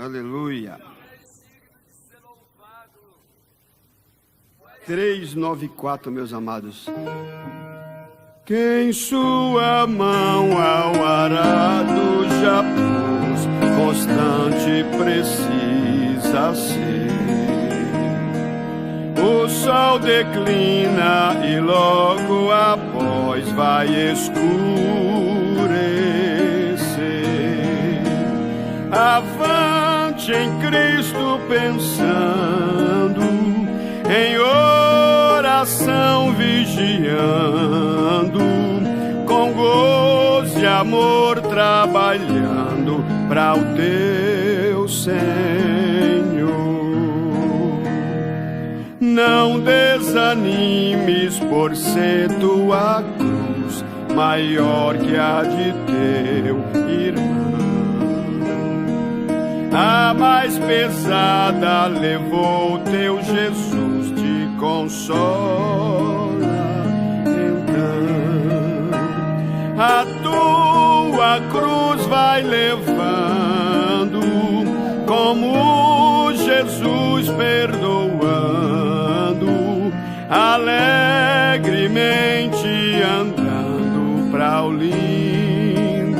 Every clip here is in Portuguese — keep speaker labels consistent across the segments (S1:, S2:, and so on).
S1: Aleluia. 394, meus amados. Quem sua mão ao arado já pôs, constante precisa ser. O sol declina e logo após vai escurecer. Avante em Cristo pensando, em oração vigiando, com gozo e amor trabalhando para o teu Senhor. Não desanimes por ser tua cruz maior que a de teu irmão. A mais pesada levou teu Jesus, te consola então. A tua cruz vai levando, como Jesus perdoando, alegremente andando para o lindo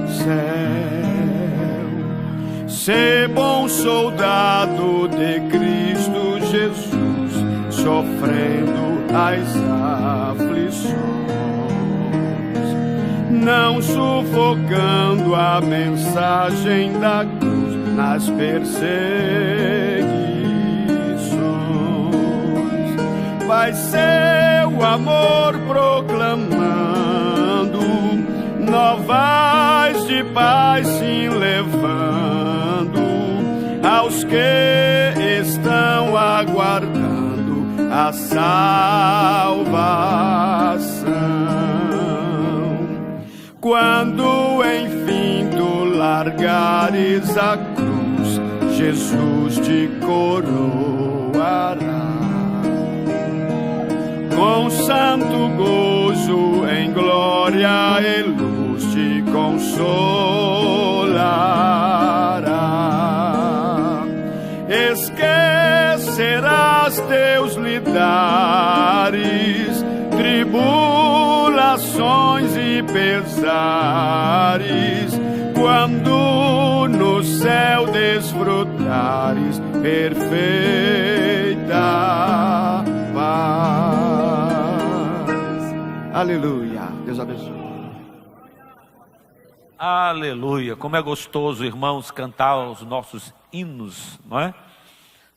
S1: céu. Ser bom soldado de Cristo Jesus, sofrendo as aflições, não sufocando a mensagem da cruz nas perseguições. Vai seu amor proclamando, novas de paz se levando aos que estão aguardando a salvação. Quando enfim tu largares a cruz, Jesus te coroará com santo gozo, em glória e luz te consolará. Esquecerás teus lidares, tribulações e pesares, quando no céu desfrutares perfeita paz. Aleluia. Deus abençoe.
S2: Aleluia. Como é gostoso, irmãos, cantar os nossos hinos, não é?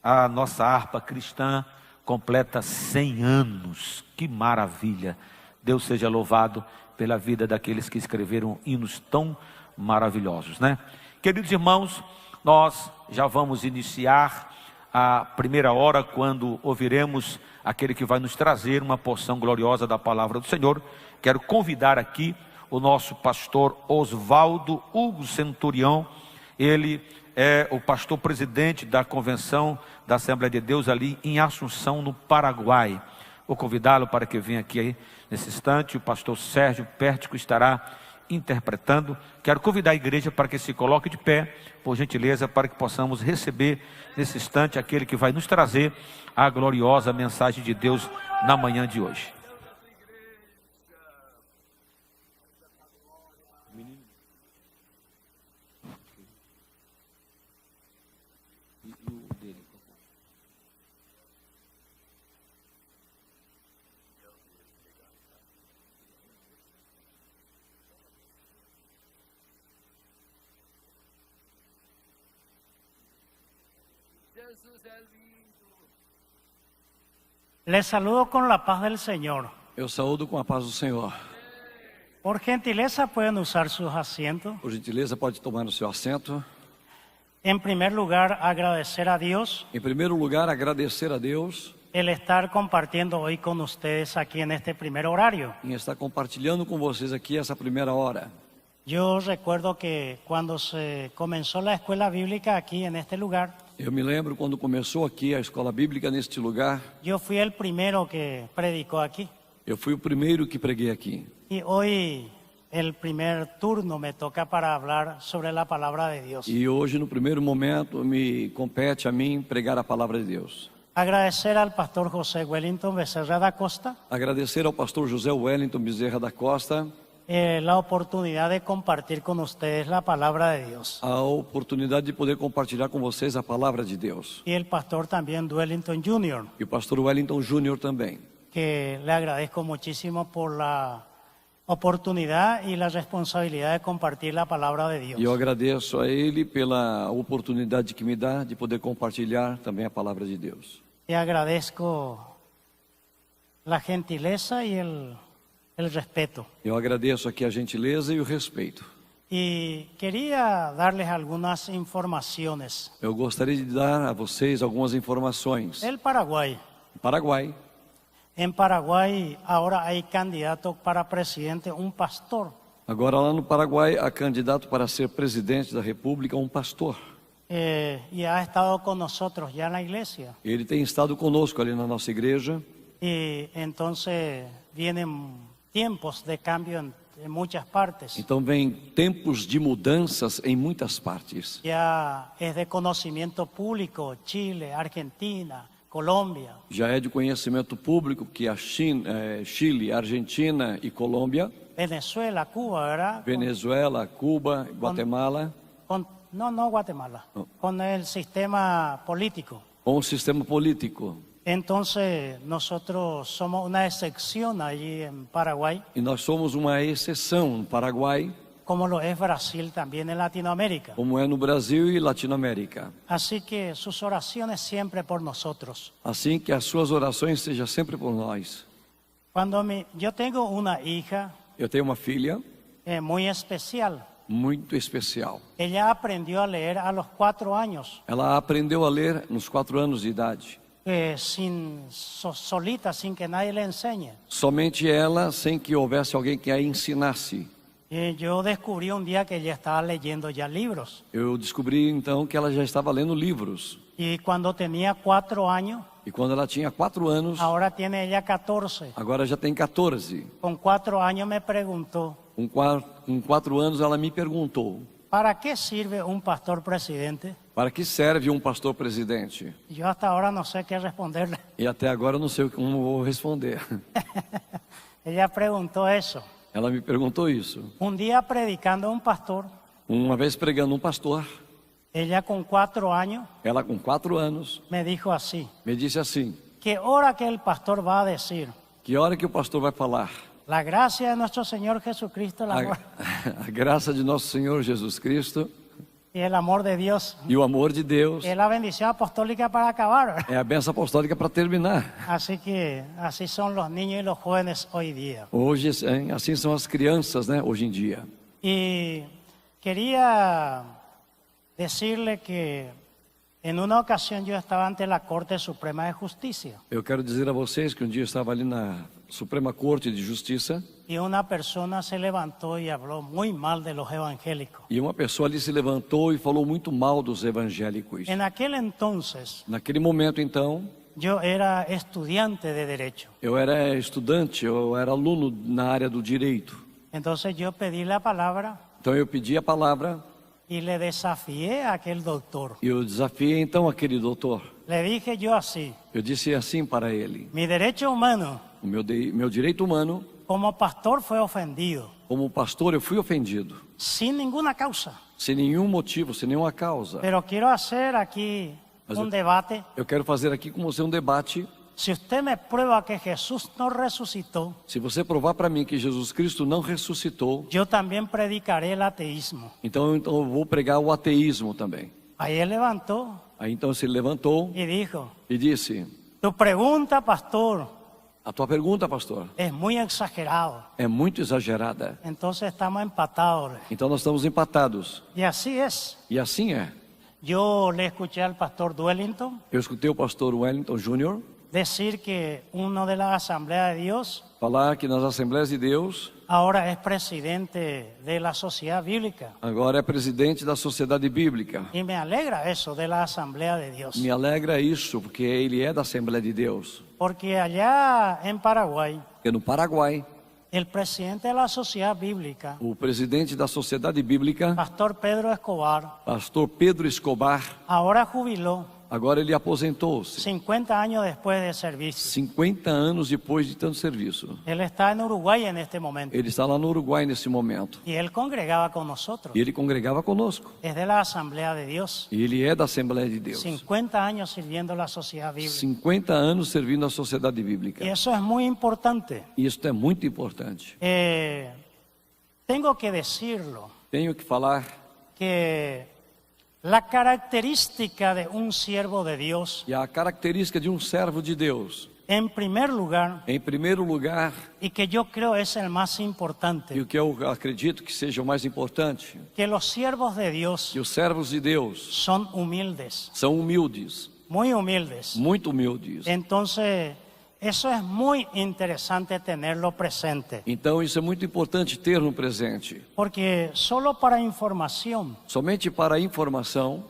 S2: A nossa harpa cristã completa 100 anos. Que maravilha. Deus seja louvado pela vida daqueles que escreveram hinos tão maravilhosos, né? Queridos irmãos, nós já vamos iniciar a primeira hora, quando ouviremos aquele que vai nos trazer uma porção gloriosa da palavra do Senhor. Quero convidar aqui o nosso pastor Oswaldo Hugo Centurião. Ele é o pastor presidente da convenção da Assembleia de Deus ali em Assunção, no Paraguai. Vou convidá-lo para que venha aqui nesse instante. O pastor Sérgio Pértico estará interpretando. Quero convidar a igreja para que se coloque de pé, por gentileza, para que possamos receber nesse instante aquele que vai nos trazer a gloriosa mensagem de Deus na manhã de hoje.
S3: Les saludo con la paz del Señor.
S4: Eu saúdo com a paz do Senhor.
S3: Por gentileza pueden usar sus asientos.
S4: Por gentileza, pode tomar o seu assento.
S3: En primer lugar, agradecer a Dios
S4: Em primeiro lugar, agradecer a Deus
S3: el estar compartiendo hoy con ustedes aquí en este primer horario.
S4: em estar compartilhando com vocês aqui essa primeira hora.
S3: Yo recuerdo que cuando se comenzó la escuela bíblica aquí en este lugar,
S4: Eu me lembro quando começou aqui a escola bíblica neste lugar.
S3: yo fui el primero que predicó aquí.
S4: Eu fui o primeiro que preguei aqui.
S3: Y hoy el primer turno me toca para hablar sobre la palabra de Dios.
S4: E hoje, no primeiro momento, me compete a mim pregar a palavra de Deus.
S3: Agradecer al pastor José Wellington Becerra da Costa
S4: Agradecer ao pastor José Wellington Bezerra da Costa
S3: la oportunidad de compartir con ustedes la palabra de Dios.
S4: a oportunidade de poder compartilhar com vocês a palavra de Deus.
S3: Y el pastor también Wellington Jr.,
S4: E o pastor Wellington Júnior também.
S3: que le agradezco muchísimo por la oportunidad y la responsabilidad de compartir la palabra de Dios.
S4: E eu agradeço a ele pela oportunidade que me dá de poder compartilhar também a palavra de Deus.
S3: Y agradezco la gentileza y el respeto.
S4: Eu agradeço aqui a gentileza e o respeito.
S3: Y quería darles algunas informaciones.
S4: Eu gostaria de dar a vocês algumas informações.
S3: El Paraguay.
S4: Paraguai.
S3: En Paraguay ahora hay candidato para presidente, un pastor.
S4: Agora lá no Paraguai, há candidato para ser presidente da República um pastor.
S3: Y ha estado con nosotros ya en la iglesia.
S4: Ele tem estado conosco ali na nossa igreja.
S3: Y entonces vienen tiempos de cambio en muchas partes.
S4: Então vem tempos de mudanças em muitas partes.
S3: Ya es de conocimiento público Chile, Argentina, Colombia,
S4: Já é de conhecimento público que a China, Chile, Argentina e Colômbia,
S3: Venezuela, Cuba, ¿verdad?
S4: Venezuela, Cuba, Guatemala,
S3: No Guatemala,
S4: No.
S3: con el sistema político.
S4: com o sistema político.
S3: Entonces nosotros somos una excepción allí en Paraguay,
S4: E nós somos uma exceção no Paraguai,
S3: como lo es Brasil también en Latinoamérica.
S4: como é no Brasil e Latinoamérica.
S3: Así que sus oraciones siempre por nosotros.
S4: Assim que as suas orações sejam sempre por nós.
S3: Yo tengo una hija
S4: Eu tenho uma filha
S3: muy especial.
S4: muito especial.
S3: Ella aprendió a leer a los 4 años,
S4: Ela aprendeu a ler nos 4 anos de idade.
S3: solita, sin que nadie le enseñe.
S4: Somente ela, sem que houvesse alguém que a ensinasse.
S3: Yo descubrí un día que ella estaba leyendo ya libros.
S4: Eu descobri então que ela já estava lendo livros.
S3: Y cuando tenía 4 años,
S4: E quando ela tinha 4 anos,
S3: ahora tiene ella 14.
S4: agora já tem 14.
S3: Con 4 años me preguntó,
S4: Com 4 anos ela me perguntou:
S3: ¿para qué sirve un pastor presidente?
S4: para que serve um pastor presidente?
S3: Yo hasta ahora no sé qué responderle.
S4: E até agora eu não sei como vou responder.
S3: Ella preguntó eso.
S4: Ela me perguntou isso.
S3: Un día predicando a un pastor,
S4: Uma vez pregando um pastor,
S3: ella con 4 años
S4: ela com 4 anos
S3: me dijo así,
S4: me disse assim:
S3: ¿qué hora que el pastor va a decir?
S4: que hora que o pastor vai falar?
S3: La gracia de nuestro Señor Jesucristo, el amor,
S4: A graça de nosso Senhor Jesus Cristo
S3: y el amor de Dios,
S4: e o amor de Deus
S3: y la bendición apostólica para acabar, ¿verdad?
S4: é a bênção apostólica para terminar.
S3: Así que así son los niños y los jóvenes hoy día.
S4: Hoje, assim são as crianças, né, hoje em dia.
S3: Y quería decirle que en una ocasión yo estaba ante la Corte Suprema de Justicia
S4: Eu quero dizer a vocês que um dia eu estava ali na Suprema Corte de Justiça
S3: y una persona se levantó y habló muy mal de los evangélicos.
S4: e uma pessoa ali se levantou e falou muito mal dos evangélicos.
S3: En aquel entonces
S4: Naquele momento, então,
S3: yo era estudiante de Derecho.
S4: eu era estudante, eu era aluno na área do direito.
S3: Entonces yo pedí la palabra
S4: Então eu pedi a palavra
S3: y le desafié a aquel doctor.
S4: e eu desafiei então aquele doutor.
S3: Le dije yo así,
S4: Eu disse assim para ele:
S3: mi derecho humano
S4: o meu direito humano,
S3: como pastor fue ofendido,
S4: como pastor, eu fui ofendido,
S3: sin ninguna causa.
S4: sem nenhum motivo, sem nenhuma causa.
S3: Pero quiero hacer aquí
S4: Mas
S3: un
S4: eu-
S3: debate.
S4: Eu quero fazer aqui com você um debate.
S3: Si usted me prueba que Jesús no resucitó,
S4: Se você provar para mim que Jesus Cristo não ressuscitou,
S3: yo también predicaré el ateísmo.
S4: então eu vou pregar o ateísmo também.
S3: Ahí él levantó
S4: Aí então se levantou
S3: y dijo,
S4: e disse:
S3: tu pregunta, pastor,
S4: a tua pergunta, pastor,
S3: es muy exagerado.
S4: é muito exagerada.
S3: Entonces estamos empatados.
S4: Então nós estamos empatados.
S3: Y así es.
S4: E assim é.
S3: Yo le escuché al pastor Wellington
S4: Eu escutei o pastor Wellington Júnior
S3: decir que uno de la Asamblea de Dios
S4: falar que nas Assembleias de Deus
S3: ahora es presidente de la Sociedad Bíblica.
S4: agora é presidente da Sociedade Bíblica.
S3: Y me alegra eso de la Asamblea de Dios.
S4: Me alegra isso, porque ele é da Assembleia de Deus.
S3: Porque allá en Paraguay
S4: Porque no Paraguai
S3: el presidente de la Sociedad Bíblica,
S4: o presidente da Sociedade Bíblica,
S3: Pastor Pedro Escobar,
S4: pastor Pedro Escobar,
S3: ahora jubiló
S4: agora ele aposentou-se.
S3: 50 años después de servicio.
S4: 50 anos depois de tanto serviço.
S3: Él está en Uruguay en este momento
S4: Ele está lá no Uruguai nesse momento.
S3: y él congregaba con nosotros.
S4: E ele congregava conosco.
S3: Es de la Asamblea de Dios.
S4: E ele é da Assembleia de Deus.
S3: 50 años sirviendo la Sociedad Bíblica.
S4: 50 anos servindo a Sociedade Bíblica.
S3: Y eso es muy importante.
S4: E isso é muito importante.
S3: Tengo que decirlo,
S4: Tenho que falar
S3: que la característica de un siervo de Dios,
S4: que a característica de um servo de Deus,
S3: en primer lugar,
S4: em primeiro lugar,
S3: y que yo creo es el más
S4: e
S3: importante,
S4: o que eu acredito que seja o mais importante,
S3: que los siervos de Dios
S4: que os servos de Deus
S3: son humildes,
S4: são humildes,
S3: muy humildes.
S4: muito humildes.
S3: Entonces, eso es muy interesante tenerlo presente,
S4: Então isso é muito importante ter no presente.
S3: porque solo para información,
S4: Somente para a informação,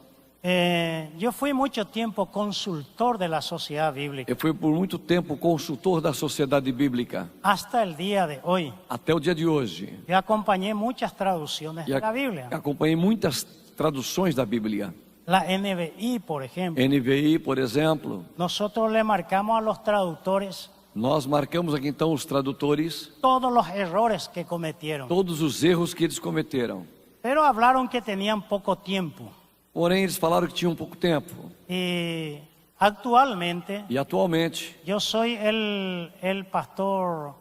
S3: yo fui mucho tiempo consultor de la Sociedad Bíblica,
S4: eu fui por muito tempo consultor da Sociedade Bíblica,
S3: hasta el día de hoy.
S4: até o dia de hoje.
S3: Yo acompañé muchas traducciones
S4: E
S3: de la Biblia.
S4: acompanhei muitas traduções da Bíblia.
S3: La NBI, por ejemplo.
S4: NVI, por exemplo.
S3: Nosotros le marcamos a los traductores
S4: Nós marcamos aqui então os tradutores,
S3: todos los errores que cometieron.
S4: todos os erros que eles cometeram.
S3: Pero hablaron que tenían poco tiempo.
S4: Porém, eles falaram que tinham pouco tempo.
S3: Y actualmente
S4: E atualmente,
S3: yo soy el pastor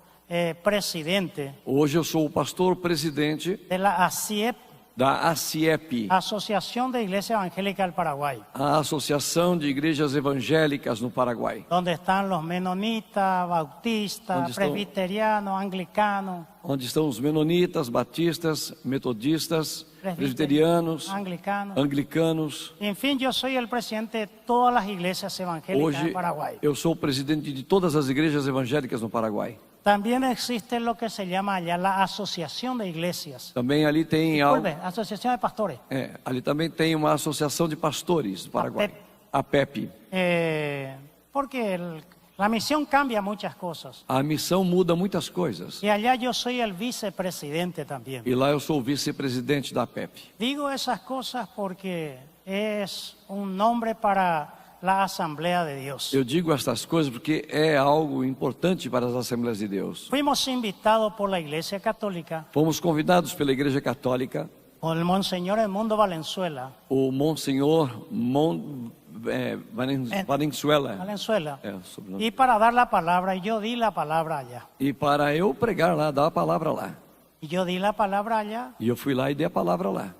S3: presidente
S4: hoje eu sou o pastor presidente
S3: de la ACIEP,
S4: da ACIEP,
S3: Asociación de Iglesia Evangélica del Paraguay,
S4: a Associação de Igrejas Evangélicas no Paraguai,
S3: donde están los menonitas, bautistas,
S4: ¿Dónde están?
S3: presbiterianos, anglicanos,
S4: onde estão os menonitas, batistas, metodistas, presbiterianos,
S3: anglicanos.
S4: anglicanos.
S3: En fin, yo soy el presidente de todas las iglesias evangélicas
S4: Hoje
S3: en Paraguay.
S4: eu sou o presidente de todas as igrejas evangélicas no Paraguai.
S3: También existe lo que se llama allá la Asociación de Iglesias.
S4: Também ali tem algo,
S3: Disculpe, Asociación de Pastores.
S4: ali também tem uma associação de pastores do Paraguai, a PEP.
S3: Porque la misión cambia muchas cosas.
S4: A missão muda muitas coisas.
S3: Y allá yo soy el vicepresidente también.
S4: E lá eu sou o vice-presidente da PEP.
S3: Digo esas cosas porque es un nombre para la Asamblea de Dios.
S4: Eu digo estas coisas porque é algo importante para as Assembleias de Deus.
S3: Fuimos invitados por la Iglesia Católica,
S4: Fomos convidados pela Igreja Católica,
S3: por el Monseñor Edmundo Valenzuela,
S4: o Valenzuela,
S3: Valenzuela,
S4: sobrenome.
S3: y para dar la palabra, y yo di la palabra allá.
S4: E para eu pregar lá, dar a palavra lá.
S3: Y yo di la palabra allá
S4: E eu fui lá e dei a palavra lá.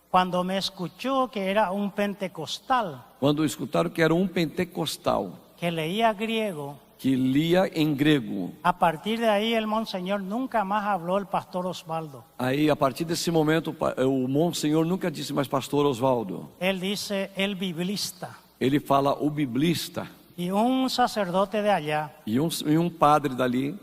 S3: cuando me escuchó que era un pentecostal
S4: Quando escutaram que era um pentecostal
S3: que leía griego,
S4: que lia em grego,
S3: a partir de ahí el Monseñor nunca más habló el pastor Osvaldo.
S4: aí a partir desse momento o Monsenhor nunca disse mais pastor Osvaldo.
S3: Él dice el biblista.
S4: Ele fala o biblista.
S3: Y un sacerdote de allá,
S4: E um padre dali,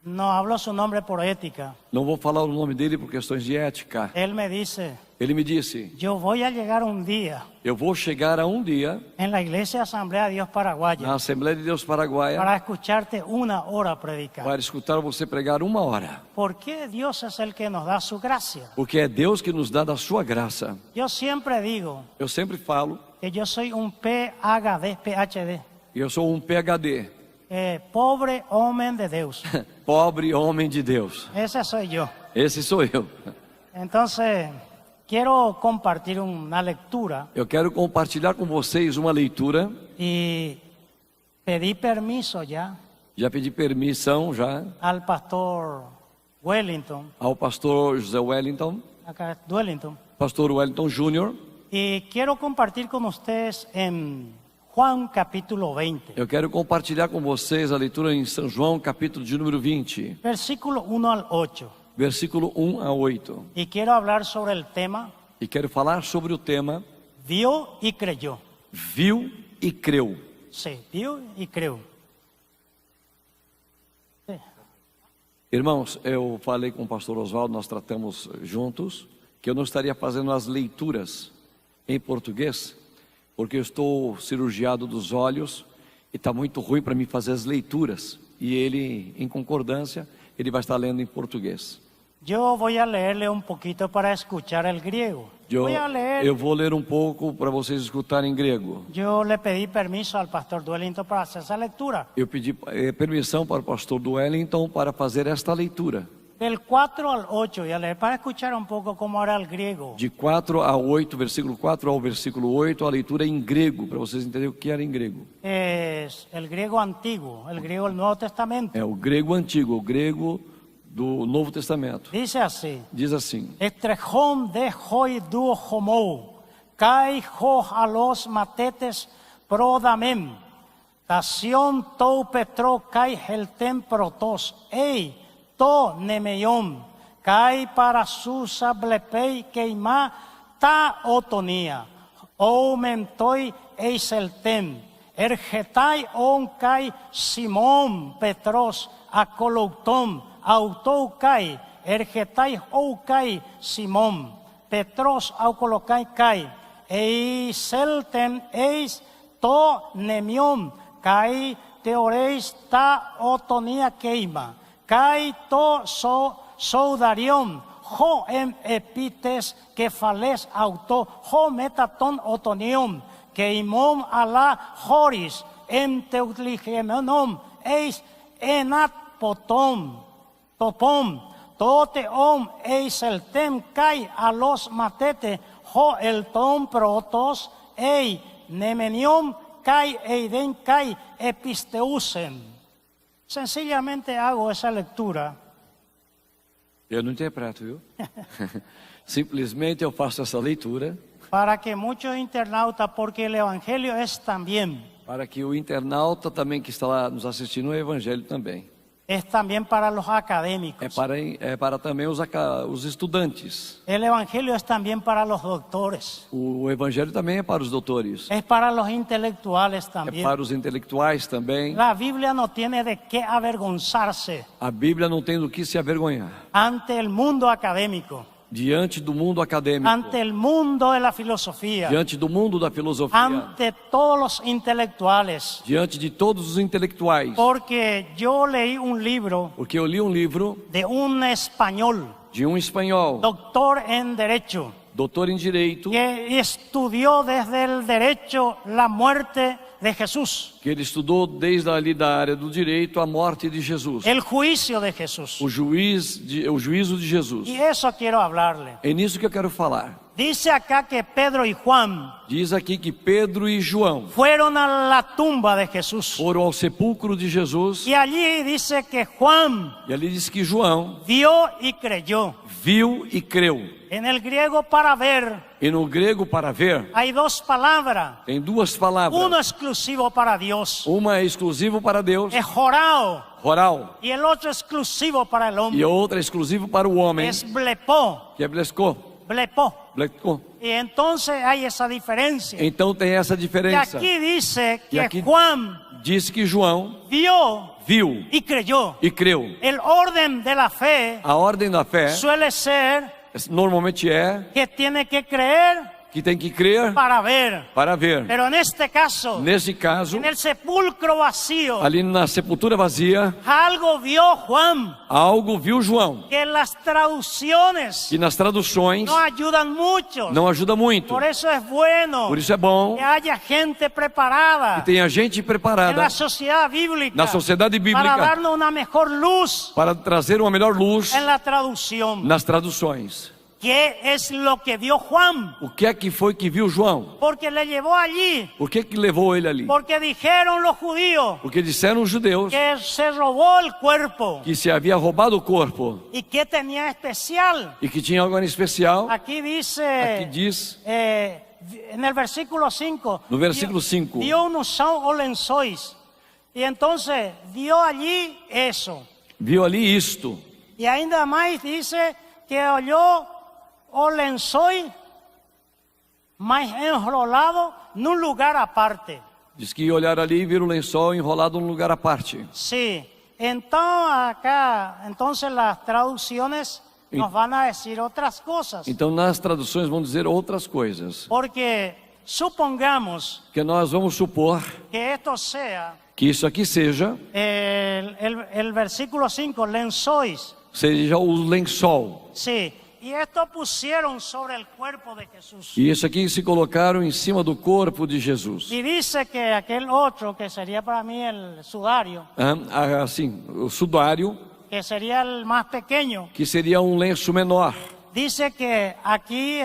S3: no hablo su nombre por ética,
S4: não vou falar o nome dele por questões de ética,
S3: él me dice,
S4: ele me disse:
S3: yo voy a llegar un día
S4: eu vou chegar a um dia
S3: en la Iglesia Asamblea de Dios
S4: na
S3: Paraguaya
S4: Assembleia de Deus Paraguaia
S3: para escucharte una hora predicar.
S4: para escutar você pregar 1 hora,
S3: Porque Dios es el que nos da su gracia.
S4: porque é Deus que nos dá da sua graça.
S3: Yo siempre digo
S4: Eu sempre falo
S3: que yo soy un PhD,
S4: que eu sou um PhD,
S3: pobre hombre de Dios.
S4: pobre homem de Deus.
S3: Ese soy yo.
S4: Esse sou eu.
S3: Entonces, quiero compartir una lectura
S4: Eu quero compartilhar com vocês uma leitura.
S3: y pedí permiso ya
S4: Já pedi permissão já
S3: al pastor Wellington,
S4: ao pastor José Wellington,
S3: acá Wellington,
S4: pastor Wellington Júnior.
S3: y quiero compartir con ustedes en Juan capítulo 20,
S4: Eu quero compartilhar com vocês a leitura em São João, capítulo de número 20,
S3: versículo 1 al 8.
S4: versículo 1 a 8.
S3: Y quiero hablar sobre el tema,
S4: E quero falar sobre o tema
S3: vio y creyó.
S4: viu e creu.
S3: Sí, vio y creyó. Sí.
S4: Irmãos, eu falei com o pastor Osvaldo, nós tratamos juntos, que eu não estaria fazendo as leituras em português, porque eu estou cirurgiado dos olhos e está muito ruim para mim fazer as leituras. e ele, em concordância, ele vai estar lendo em português.
S3: Yo voy a leerle un poquito para escuchar el griego. Voy a leer.
S4: Eu vou ler um pouco para vocês escutarem em grego.
S3: Yo le pedí permiso al pastor Duellington para hacer esa lectura.
S4: Eu pedi permissão para o pastor Duellington para fazer esta leitura.
S3: Del 4 al 8 voy a leer para escuchar un poco cómo era el griego.
S4: De 4 a 8, versículo 4 ao versículo 8, a leitura é em grego, para vocês entenderem o que era em grego.
S3: Es el griego antiguo, el griego del Nuevo Testamento.
S4: É o grego antigo, o grego do Novo Testamento.
S3: Dice así.
S4: Diz assim:
S3: Estrejón de hoi duo homou, kai ho alos matetes prodamem, tación tou petro kai heltem protos, ei, to nemeion, kai para susa blepei keima ta otonia, ou mentoi eiseltem, ergetai on kai Simón Petros acoloutom, autou kai, ergetai ou kai Simón, Petros au colocai kai, eiseltem eis to nemion, kai teoreis ta otonia keima, kai to soudarion, ho em epites kefales auto, ho metaton otonion, keimon ala horis, em teutligemenon, eis enat potom, topom, toteom, eis el tem kai a los matete, ho el tom protos, ei nemenion kai eiden kai episteusen. Sencillamente hago esa lectura.
S4: Eu não interpreto, viu? Simplesmente eu faço essa leitura
S3: Para que muchos internautas, porque el evangelio es también.
S4: para que o internauta também que está lá nos assistindo o evangelho também.
S3: Es también para los académicos.
S4: É para também os estudantes.
S3: El evangelio es también para los doctores.
S4: O evangelho também é para os doutores.
S3: Es para los intelectuales
S4: É
S3: también.
S4: para os intelectuais também.
S3: La Biblia no tiene de qué avergonzarse
S4: A Bíblia não tem do que se avergonhar.
S3: ante el mundo académico,
S4: Diante do mundo acadêmico,
S3: ante el mundo de la filosofía,
S4: diante do mundo da filosofia,
S3: ante todos los intelectuales.
S4: diante de todos os intelectuais.
S3: Porque yo leí un libro
S4: Porque eu li um livro
S3: de un español,
S4: de um espanhol,
S3: doctor en Derecho,
S4: doutor em Direito,
S3: que estudió desde el derecho la muerte de Jesús,
S4: que ele estudou desde ali da área do direito a morte de Jesus,
S3: el juicio de Jesús.
S4: o juízo de Jesus.
S3: Y eso quiero hablarle.
S4: É nisso que eu quero falar.
S3: Dice acá que Pedro y Juan
S4: Diz aqui que Pedro e João
S3: fueron a la tumba de Jesús.
S4: foram ao sepulcro de Jesus,
S3: Y allí dice que Juan
S4: e ali diz que João
S3: vio y creyó.
S4: viu e creu.
S3: En el griego para ver
S4: E no grego, para ver,
S3: hay dos palabras.
S4: tem duas palavras.
S3: Uno exclusivo para Dios,
S4: Uma é exclusivo para Deus,
S3: es jorao,
S4: roral,
S3: y el otro exclusivo para el
S4: e
S3: hombre,
S4: a outra é exclusivo para o homem,
S3: es blepó,
S4: que é blesco.
S3: blepó.
S4: Blesco.
S3: Y entonces hay esa diferencia.
S4: Então tem essa
S3: Y
S4: diferença.
S3: aquí dice
S4: Y
S3: que
S4: aquí
S3: Juan
S4: Diz que João
S3: vio
S4: viu
S3: y creyó.
S4: e creu.
S3: El orden de la fe
S4: A ordem da fé
S3: suele ser
S4: normalmente é
S3: que tiene que creer
S4: que tem que crer
S3: para ver.
S4: para ver.
S3: Pero en este caso,
S4: Nesse caso,
S3: en el sepulcro vacío,
S4: ali na sepultura vazia,
S3: algo vio Juan,
S4: algo viu João,
S3: que las traducciones
S4: que nas traduções
S3: no ayudan mucho.
S4: não ajuda muito.
S3: Por eso es bueno
S4: Por isso é bom
S3: que haya gente preparada
S4: que tenha gente
S3: en
S4: preparada
S3: la sociedad bíblica
S4: na sociedade
S3: para
S4: bíblica
S3: darnos una mejor luz
S4: para trazer uma melhor luz
S3: en la traducción.
S4: nas traduções.
S3: ¿Qué es lo que vio Juan?
S4: O que é que foi que viu João?
S3: Porque le llevó allí,
S4: Por que levou ele ali?
S3: porque dijeron los judíos
S4: Porque disseram os judeus
S3: que se robó el cuerpo.
S4: que se havia roubado o corpo
S3: ¿Y qué tenía especial?
S4: e que tinha algo em especial.
S3: Aquí dice,
S4: Aqui diz,
S3: en el versículo 5,
S4: no versículo 5,
S3: dio unção o lençóis. Y entonces dio allí eso.
S4: viu ali isto.
S3: Y ainda más dice que olhó o lençóis mais enrolado num lugar aparte.
S4: Diz que olharam ali e viram o lençol enrolado num lugar à parte.
S3: Sí. Entonces las traducciones nos van a decir otras cosas.
S4: Então nas traduções vão dizer outras coisas.
S3: Porque supongamos
S4: que nós vamos supor
S3: que esto sea
S4: que isso aqui seja
S3: el versículo 5, lençóis.
S4: seja o lençol.
S3: Sí, y esto pusieron sobre el cuerpo de Jesús.
S4: E isso aqui se colocaram em cima do corpo de Jesus.
S3: Y dice que aquel otro, que sería para mí el sudario,
S4: Assim, o sudário,
S3: que sería el más pequeño,
S4: que seria um lenço menor.
S3: dice que aquí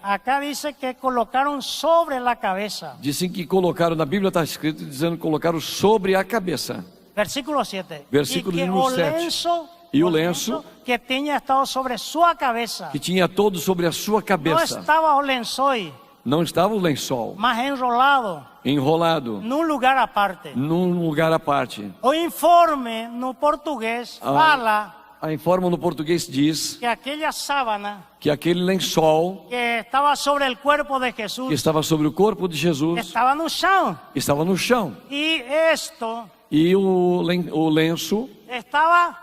S3: acá dice que colocaron sobre la cabeza.
S4: Dizem que colocaram, na Bíblia está escrito dizendo que colocaram sobre a cabeça.
S3: Versículo 7.
S4: Versículo
S3: y que
S4: número
S3: o
S4: 7.
S3: lenço,
S4: E o lenço
S3: que tenía estado sobre sua cabeza.
S4: que tinha todo sobre a sua
S3: No
S4: cabeça.
S3: estaba o lençói,
S4: Não estava o lençol
S3: mas enrolado
S4: enrolado
S3: num lugar à parte.
S4: num lugar à parte.
S3: O informe no português fala
S4: A informa no português diz
S3: que aquella sábana
S4: que aquele lençol
S3: que estaba sobre el cuerpo de Jesús
S4: que estava sobre o corpo de Jesus
S3: estaba no chão.
S4: estava no chão.
S3: Y esto
S4: E o lenço
S3: estaba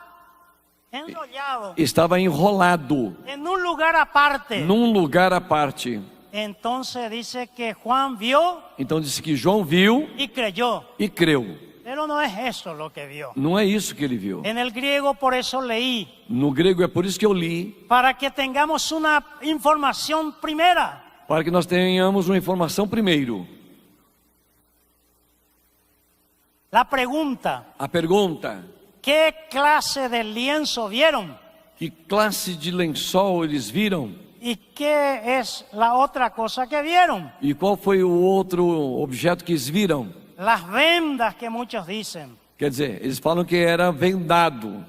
S3: enrollado
S4: estava enrolado
S3: en un lugar aparte.
S4: num lugar à parte.
S3: Entonces dice que Juan vio
S4: Então disse que João viu
S3: y creyó.
S4: e creu.
S3: Pero no es eso lo que vio.
S4: Não é isso que ele viu.
S3: En el griego, por eso leí,
S4: No grego é por isso que eu li,
S3: para que tengamos una información primera.
S4: para que nós tenhamos uma informação primeiro.
S3: La pregunta,
S4: A pergunta:
S3: ¿qué clase de lienzo vieron?
S4: que classe de lençol eles viram?
S3: ¿Y qué es la otra cosa que vieron?
S4: E qual foi o outro objeto que eles viram?
S3: Las vendas que muchos dicen.
S4: Quer dizer, eles falam que era vendado.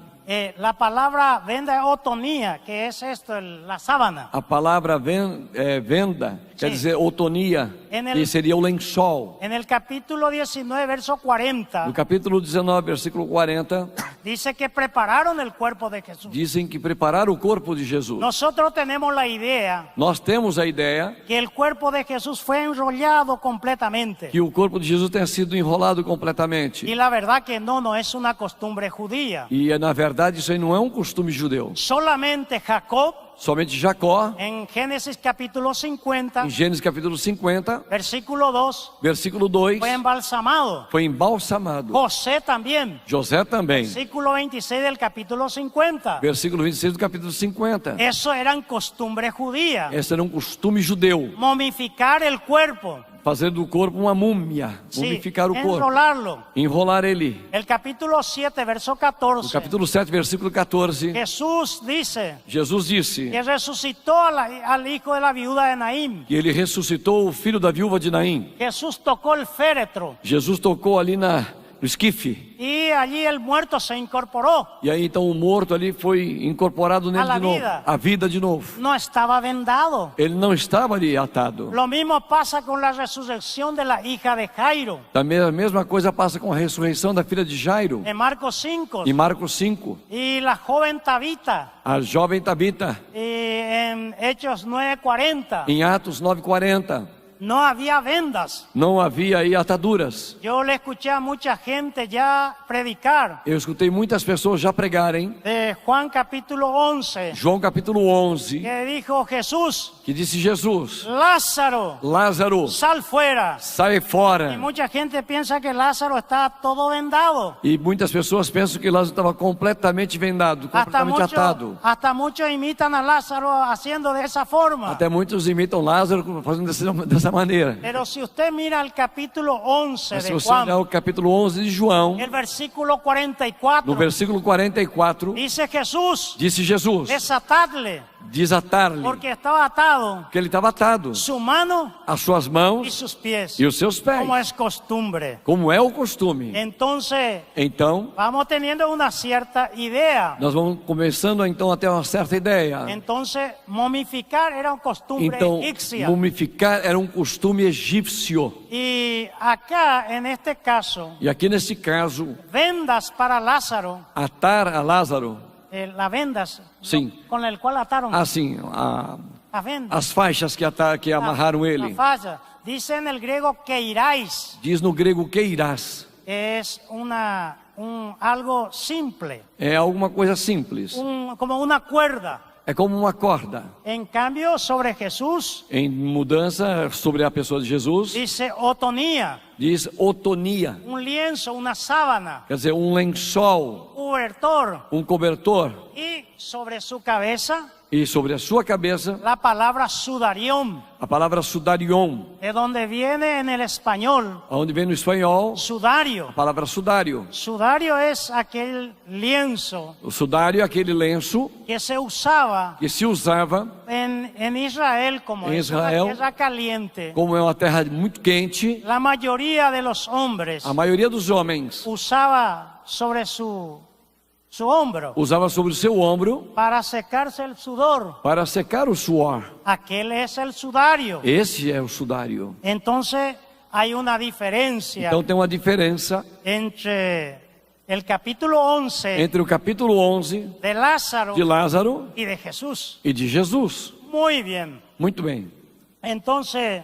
S3: La palabra venda es otonía, que es esto, la sábana.
S4: A palavra venda quer
S3: Sim.
S4: dizer otonia, que seria o lençol.
S3: En el capítulo 19, verso 40,
S4: No capítulo 19, versículo 40,
S3: dice que prepararon el cuerpo de Jesús.
S4: dizem que prepararam o corpo de Jesus.
S3: Nosotros tenemos la idea
S4: Nós temos a ideia
S3: que el cuerpo de Jesús fue enrollado completamente.
S4: que o corpo de Jesus tenha sido enrolado completamente.
S3: Y la verdad que no es una costumbre judía.
S4: E na verdade isso aí não é um costume judeu.
S3: Solamente Jacob,
S4: Somente Jacó,
S3: en Génesis capítulo 50,
S4: em Gênesis capítulo 50,
S3: versículo 2,
S4: versículo 2,
S3: fue embalsamado.
S4: foi embalsamado.
S3: José también,
S4: José também,
S3: versículo 26 del capítulo 50.
S4: versículo 26 do capítulo 50.
S3: Eso eran costumbres judías.
S4: Esse era um costume judeu,
S3: Momificar el cuerpo,
S4: fazer do corpo uma múmia,
S3: sí,
S4: mumificar o corpo,
S3: enrolarlo.
S4: enrolar ele.
S3: El capítulo 7, verso
S4: No
S3: 14,
S4: capítulo 7, versículo 14,
S3: Jesús dice
S4: Jesus disse
S3: que resucitó al hijo de la viuda de Naín.
S4: que ele ressuscitou o filho da viúva de Naim.
S3: Jesús tocó el féretro
S4: Jesus tocou ali no esquife.
S3: y allí el muerto se incorporó.
S4: E aí então o morto ali foi incorporado nele
S3: A la
S4: de novo,
S3: vida.
S4: a vida de novo.
S3: No estaba vendado.
S4: Ele não estava ali atado.
S3: Lo mismo pasa con la resurrección de la hija de Jairo.
S4: Também a mesma coisa passa com a ressurreição da filha de Jairo,
S3: En Marcos 5.
S4: em Marcos 5.
S3: Y la joven Tabita.
S4: A jovem Tabita,
S3: Y en Hechos 9:40.
S4: em Atos 9:40,
S3: No había vendas.
S4: não havia aí ataduras.
S3: Yo le escuché a mucha gente ya predicar
S4: Eu escutei muitas pessoas já pregarem
S3: de Juan capítulo 11,
S4: João capítulo 11,
S3: que dijo Jesús,
S4: que disse Jesus:
S3: Lázaro,
S4: Lázaro,
S3: sal fuera.
S4: sai
S3: Y
S4: fora.
S3: mucha gente piensa que Lázaro está todo vendado.
S4: E muitas pessoas pensam que Lázaro estava completamente vendado, completamente atado.
S3: Hasta muchos imitan a Lázaro haciendo de esa forma.
S4: Até muitos imitam Lázaro fazendo dessa maneira.
S3: Pero si usted mira el capítulo 11
S4: Mas se
S3: de
S4: você olhar
S3: Juan,
S4: o capítulo 11 de João,
S3: el versículo 44,
S4: no versículo 44,
S3: dice Jesús,
S4: disse Jesus:
S3: desatadle,
S4: desatar-lhe,
S3: porque estaba atado
S4: que ele estava atado,
S3: su mano
S4: as suas
S3: y
S4: mãos
S3: sus pies,
S4: e os seus pés,
S3: como es costumbre.
S4: como é o costume.
S3: Entonces,
S4: Então,
S3: vamos teniendo una cierta idea.
S4: nós vamos começando então a ter uma certa ideia.
S3: Entonces, momificar era una costumbre
S4: Então,
S3: egipcia.
S4: mumificar era um costume egípcio.
S3: Y acá, en este caso,
S4: E aqui nesse caso,
S3: vendas para Lázaro,
S4: atar a Lázaro,
S3: las vendas
S4: sim,
S3: con el cual ataron
S4: assim,
S3: las vendas.
S4: as faixas que amarraram
S3: La
S4: ele.
S3: falla. Dice en el griego que iráis.
S4: Diz no grego que irás.
S3: Es algo simple,
S4: É alguma coisa simples.
S3: como una cuerda.
S4: é como uma corda.
S3: En cambio, sobre Jesús
S4: Em mudança sobre a pessoa de Jesus,
S3: dice otonía,
S4: diz otonia,
S3: un lienzo, una sábana,
S4: quer dizer, um lençol,
S3: cobertor.
S4: um cobertor,
S3: Y sobre su cabeza,
S4: e sobre a sua cabeça,
S3: la palabra sudarión,
S4: a palavra sudarion,
S3: de donde viene en el español
S4: onde vem no espanhol,
S3: sudario.
S4: a palavra sudário.
S3: Sudario es aquel lienzo
S4: O sudário é aquele lenço
S3: que se usaba
S4: que se usava,
S3: en Israel, como
S4: En
S3: es una
S4: Israel.
S3: tierra caliente.
S4: como é uma terra muito quente,
S3: La mayoría de los hombres
S4: a maioria dos homens
S3: usaba sobre su hombro
S4: usava sobre o seu ombro
S3: para secarse el sudor.
S4: para secar o suor.
S3: Aquel es el sudario.
S4: Esse é o sudário.
S3: Entonces hay una diferencia
S4: Então tem uma diferença
S3: entre el capítulo 11
S4: entre o capítulo 11
S3: de Lázaro
S4: de Lázaro
S3: y de Jesús.
S4: e de Jesus.
S3: Muy bien.
S4: Muito bem.
S3: Entonces,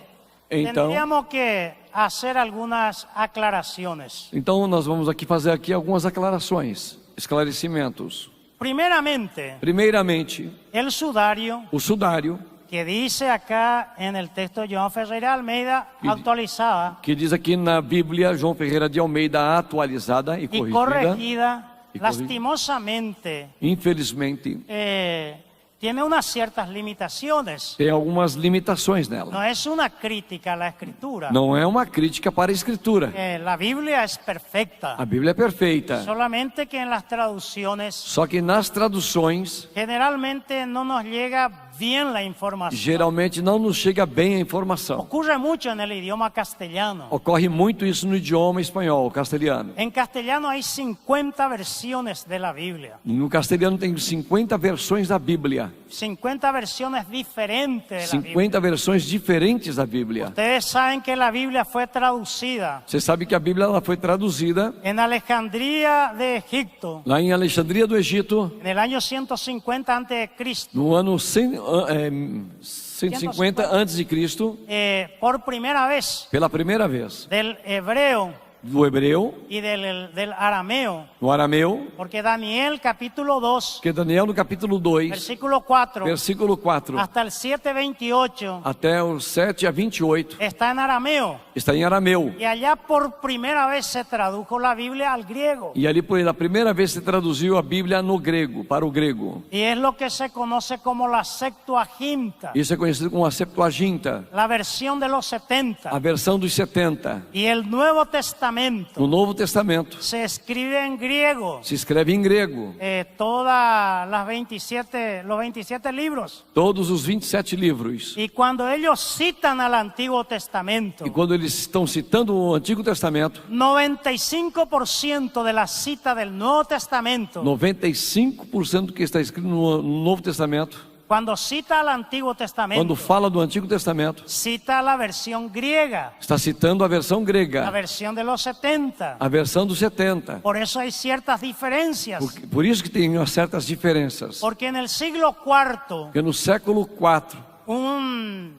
S4: Então,
S3: tendríamos que hacer algunas aclaraciones.
S4: então nós vamos aqui fazer aqui algumas aclarações, esclarecimentos.
S3: Primeramente,
S4: Primeiramente,
S3: el sudario,
S4: o sudário,
S3: que dice acá en el texto de João Ferreira Almeida, actualizada
S4: que diz aqui na Bíblia, João Ferreira de Almeida, atualizada e
S3: y
S4: corrigida,
S3: corregida,
S4: Y corrigida.
S3: lastimosamente,
S4: infelizmente,
S3: tiene unas ciertas limitaciones.
S4: tem algumas limitações nela.
S3: No es una crítica a la escritura.
S4: Não é uma crítica para a Escritura.
S3: La Biblia es perfecta,
S4: A Bíblia é perfeita.
S3: solamente que en las traducciones
S4: Só que nas traduções,
S3: generalmente no nos llega bien la información.
S4: geralmente não nos chega bem a informação.
S3: Ocurre mucho en el idioma castellano.
S4: Ocorre muito isso no idioma espanhol, castelhano.
S3: En castellano hay 50 versiones de la Biblia,
S4: No castelhano tem 50 versões da Bíblia.
S3: 50 versiones diferentes de la Biblia.
S4: 50 versões diferentes da Bíblia.
S3: Ustedes saben que la Biblia fue traducida
S4: Você sabe que a Bíblia ela foi traduzida
S3: en Alejandría de Egipto
S4: lá em Alexandria do Egito,
S3: en el año 150 a.C.
S4: no ano 150 antes de Cristo,
S3: Por primera vez
S4: pela primeira vez.
S3: del hebreo
S4: Do hebreu,
S3: y del arameo,
S4: no arameu,
S3: porque Daniel capítulo 2,
S4: que Daniel no capítulo 2,
S3: versículo 4
S4: versículo 4,
S3: hasta el 7:28
S4: até o 7 a 28,
S3: está en arameo.
S4: está em arameu.
S3: Y allá por primera vez se tradujo la Biblia al griego.
S4: E ali pela primeira vez se traduziu a Bíblia no grego, para o grego.
S3: Y es lo que se conoce como la Septuaginta,
S4: Isso é conhecido como a Septuaginta,
S3: la versión de los
S4: a
S3: 70.
S4: versão dos 70.
S3: Y el Nuevo
S4: No
S3: Testamento
S4: Novo Testamento
S3: se escribe en griego.
S4: se escreve em grego.
S3: Todas las 27, los 27 libros.
S4: Todos os 27 livros.
S3: Y cuando ellos citan al Antiguo Testamento,
S4: E quando eles estão citando o Antigo Testamento,
S3: 95% de la cita del Nuevo Testamento,
S4: 95% do que está escrito no Novo Testamento,
S3: cuando cita al Antiguo Testamento,
S4: quando fala do Antigo Testamento,
S3: cita la versión griega,
S4: está citando a versão
S3: la
S4: grega,
S3: versión de los 70.
S4: a versão dos 70.
S3: Por eso hay ciertas diferencias.
S4: Por isso que tem certas diferenças.
S3: Porque en el siglo IV,
S4: Porque no século IV,
S3: un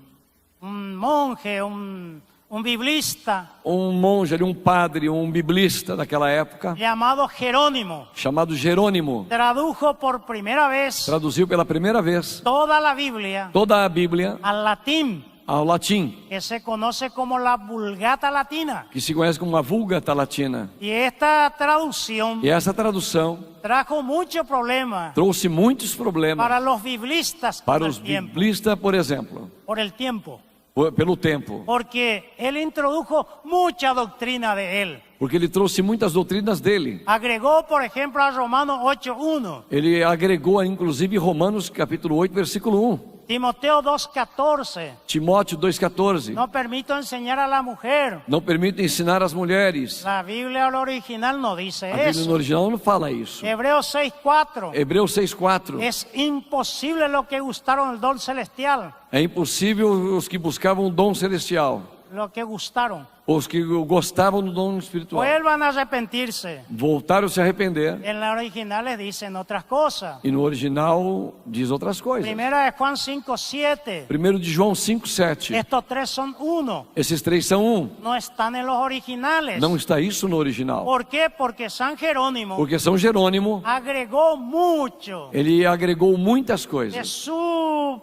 S3: monje, un biblista
S4: monge, um padre, um biblista daquela época,
S3: llamado Jerónimo,
S4: chamado Jerônimo,
S3: tradujo por primera vez
S4: traduziu pela primeira vez
S3: toda la Biblia
S4: toda a Bíblia
S3: al latín,
S4: ao latim,
S3: que se conoce como la Vulgata Latina.
S4: que se conhece como a Vulgata Latina.
S3: Y esta traducción
S4: E essa tradução
S3: trajo mucho problema
S4: trouxe muitos problemas
S3: para los biblistas por
S4: para
S3: el
S4: os
S3: tiempo,
S4: biblistas, por exemplo,
S3: por el tiempo,
S4: pelo tempo,
S3: porque él introdujo mucha doctrina de él.
S4: porque ele trouxe muitas doutrinas dele.
S3: Agregó, por ejemplo, a Romanos 8:1,
S4: Ele agregou, inclusive, Romanos capítulo 8, versículo 1,
S3: Timoteo 2:14,
S4: Timóteo 2,14.
S3: no permito enseñar a la mujer.
S4: Não permite ensinar as mulheres.
S3: La Biblia original no dice
S4: A Bíblia
S3: eso.
S4: no original não fala isso.
S3: Hebreos 6:4,
S4: Hebreus 6,4.
S3: es imposible lo que gustaron el don celestial,
S4: É impossível os que buscavam o dom celestial.
S3: lo que gustaron.
S4: Os que gostavam do dom espiritual
S3: vuelvan a arrepentirse.
S4: voltaram a se arrepender.
S3: En la original les dicen otras cosas.
S4: E no original diz outras coisas.
S3: Primera de Juan 5:7.
S4: 1 de João 5:7.
S3: Estos tres son uno.
S4: Esses três são um.
S3: No están en los originales.
S4: Não está isso no original.
S3: ¿Por qué? Porque San Jerónimo
S4: Porque São Jerônimo,
S3: agregó mucho
S4: ele agregou muitas
S3: de
S4: coisas
S3: su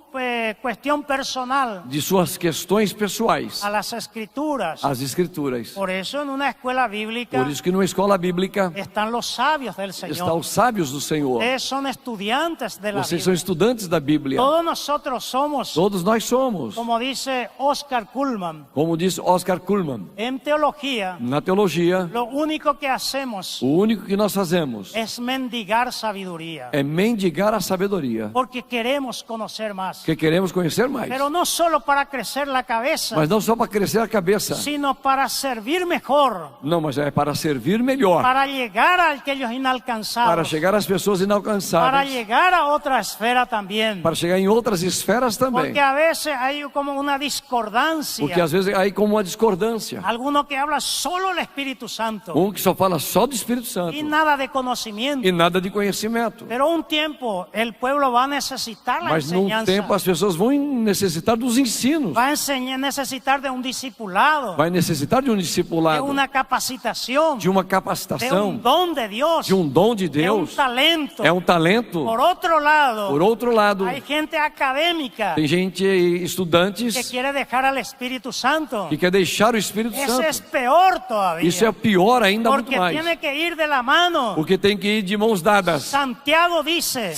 S3: cuestión personal
S4: de suas questões pessoais
S3: a las escrituras.
S4: às escrituras.
S3: Por eso en una escuela bíblica
S4: Por isso que numa escola bíblica
S3: están los sabios del
S4: estão
S3: Señor.
S4: os sábios do Senhor.
S3: Ustedes son estudiantes de la
S4: Vocês são
S3: Biblia.
S4: estudantes da Bíblia.
S3: Todos nosotros somos,
S4: Todos nós somos.
S3: como dice Oscar Kuhlman,
S4: Como diz Oscar Kuhlman,
S3: en teología,
S4: na teologia,
S3: lo único que hacemos
S4: o único que nós fazemos
S3: es mendigar sabiduría.
S4: é mendigar a sabedoria,
S3: Porque queremos conocer más.
S4: porque queremos conhecer mais.
S3: Pero no solo para crecer la cabeza,
S4: Mas não só para crescer a cabeça.
S3: sino para servir mejor,
S4: Não, mas é para servir melhor.
S3: para llegar a aquellos inalcanzados,
S4: Para chegar às pessoas
S3: para
S4: inalcançáveis.
S3: llegar a otra esfera también.
S4: Para chegar em outras esferas também.
S3: Porque a veces hay como una discordancia.
S4: Porque às vezes aí como uma discordância.
S3: Alguno que habla solo el Espíritu Santo
S4: Um que só fala só do Espírito Santo
S3: y nada de conocimiento.
S4: e nada de conhecimento.
S3: Pero un tiempo el pueblo va a necesitar la
S4: Mas num
S3: enseñanza.
S4: tempo as pessoas vão necessitar dos ensinos.
S3: Va a necesitar de un discipulado,
S4: Vai necessitar de um
S3: de
S4: discipulado,
S3: una capacitación,
S4: de uma
S3: de
S4: capacitação,
S3: un don de Dios,
S4: de um dom de
S3: de un
S4: Deus.
S3: talento.
S4: É um talento.
S3: Por otro lado,
S4: Por outro lado,
S3: hay gente académica
S4: tem gente,
S3: que
S4: estudantes,
S3: quiere dejar al Espíritu Santo.
S4: que quer deixar o Espírito
S3: Ese es
S4: Santo.
S3: peor todavía.
S4: Isso é pior ainda, muito
S3: Porque
S4: mais.
S3: tiene que ir de la mano.
S4: Porque tem que ir de mãos dadas.
S3: Santiago dice,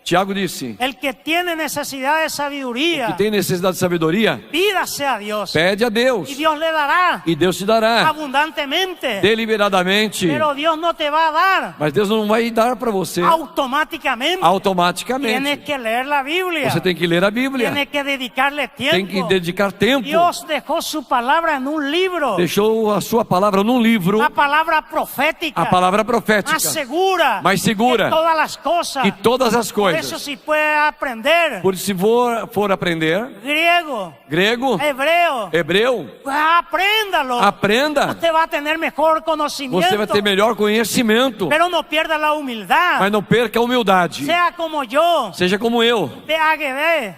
S4: Tiago disse,
S3: el que tiene necesidad de
S4: que
S3: sabiduría,
S4: tem necessidade de sabedoria,
S3: pídase a Dios.
S4: pede a Deus.
S3: Y Dios le dará
S4: E Deus te dará
S3: abundantemente.
S4: deliberadamente.
S3: Pero Dios no te va a dar
S4: Mas Deus não vai dar para você
S3: automáticamente. Tienes
S4: automaticamente.
S3: que leer la Biblia.
S4: Você tem que ler a Bíblia.
S3: Tienes que dedicarle
S4: Tem que
S3: tiempo.
S4: dedicar tempo.
S3: Dios dejó su palabra en un libro.
S4: Deixou a sua palavra num livro,
S3: La palabra profética.
S4: a palavra profética,
S3: Más segura.
S4: mais segura
S3: Que todas las cosas.
S4: que todas as
S3: Por eso
S4: coisas.
S3: si puede aprender
S4: Por se for aprender
S3: griego,
S4: grego,
S3: hebreo,
S4: hebreu,
S3: apréndalo.
S4: aprenda.
S3: Usted va a tener mejor conocimiento.
S4: Você vai ter melhor conhecimento.
S3: Pero no pierda la humildad.
S4: Mas não perca a humildade.
S3: Sea como yo,
S4: Seja como eu,
S3: PhD,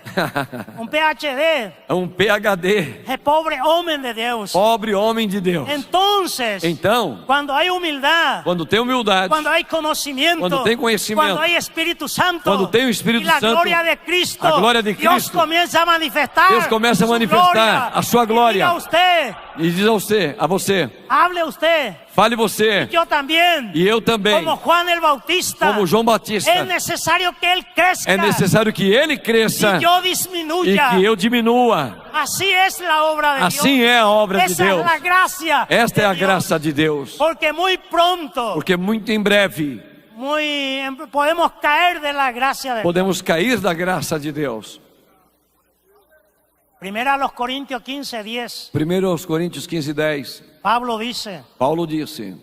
S3: un PhD,
S4: é um PhD,
S3: el pobre hombre de Dios.
S4: pobre homem de Deus.
S3: Entonces,
S4: Então,
S3: cuando hay humildad,
S4: quando tem humildade,
S3: cuando hay conocimiento,
S4: Cuando tem conhecimento,
S3: cuando hay Espíritu Santo,
S4: quando tem o Espírito
S3: y la
S4: Santo,
S3: gloria de Cristo,
S4: a glória de
S3: Dios
S4: Cristo,
S3: comienza a manifestar
S4: Deus começa a
S3: su
S4: manifestar
S3: gloria.
S4: a sua
S3: Y
S4: glória.
S3: diga usted,
S4: e diz a você,
S3: hable usted,
S4: fale você,
S3: yo también,
S4: e eu também,
S3: como Juan el Bautista,
S4: como João Batista.
S3: es necesario que él crezca
S4: É necessário que ele cresça
S3: y yo
S4: e
S3: disminuya.
S4: que eu diminua.
S3: Así es la obra de
S4: Assim
S3: Dios.
S4: é a obra de
S3: Esa
S4: Deus.
S3: es la gracia.
S4: Esta é
S3: de
S4: a
S3: Dios.
S4: graça de Deus.
S3: Porque muy pronto,
S4: Porque muito em breve
S3: podemos caer de la gracia de Dios.
S4: podemos cair da graça de Deus.
S3: Primera a los Corintios 15:10.
S4: 1 Coríntios 15:10.
S3: Pablo dice:
S4: Paulo disse: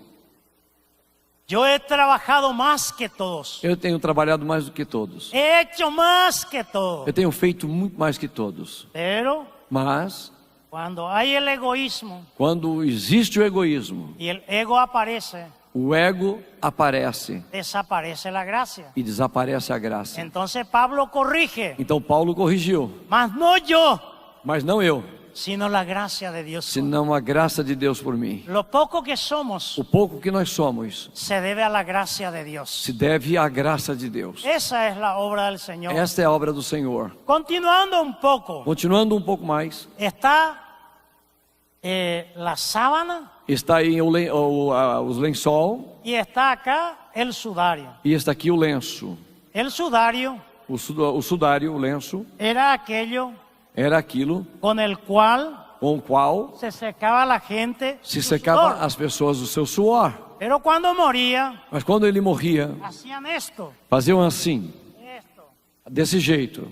S3: Yo he trabajado más que todos.
S4: eu tenho trabalhado mais do que todos.
S3: He hecho más que todos.
S4: Eu tenho feito muito mais que todos.
S3: Pero
S4: Mas
S3: cuando hay el egoísmo
S4: quando existe o egoísmo,
S3: y el ego aparece,
S4: o ego aparece
S3: desaparece la gracia.
S4: e desaparece a graça.
S3: Entonces Pablo corrige,
S4: Então Paulo corrigiu,
S3: mas no yo,
S4: mas não eu,
S3: sino la gracia de Dios.
S4: senão a graça de Deus por mim.
S3: Lo poco que somos
S4: O pouco que nós somos
S3: se debe a la gracia de Dios.
S4: se deve à graça de Deus.
S3: Esa es la obra del Señor.
S4: Esta é a obra do Senhor.
S3: Continuando un poco,
S4: Continuando um pouco mais,
S3: está la sábana
S4: está aí os lençol
S3: y está acá el sudario.
S4: e está aqui o lenço.
S3: El sudario
S4: O sudário, o lenço,
S3: era aquello
S4: era aquilo
S3: con el cual
S4: com o qual
S3: se secaba la gente
S4: se
S3: su
S4: secava
S3: sudor.
S4: as pessoas do seu suor.
S3: Pero cuando moría,
S4: Mas quando ele morria,
S3: hacían esto,
S4: faziam assim,
S3: esto,
S4: desse jeito,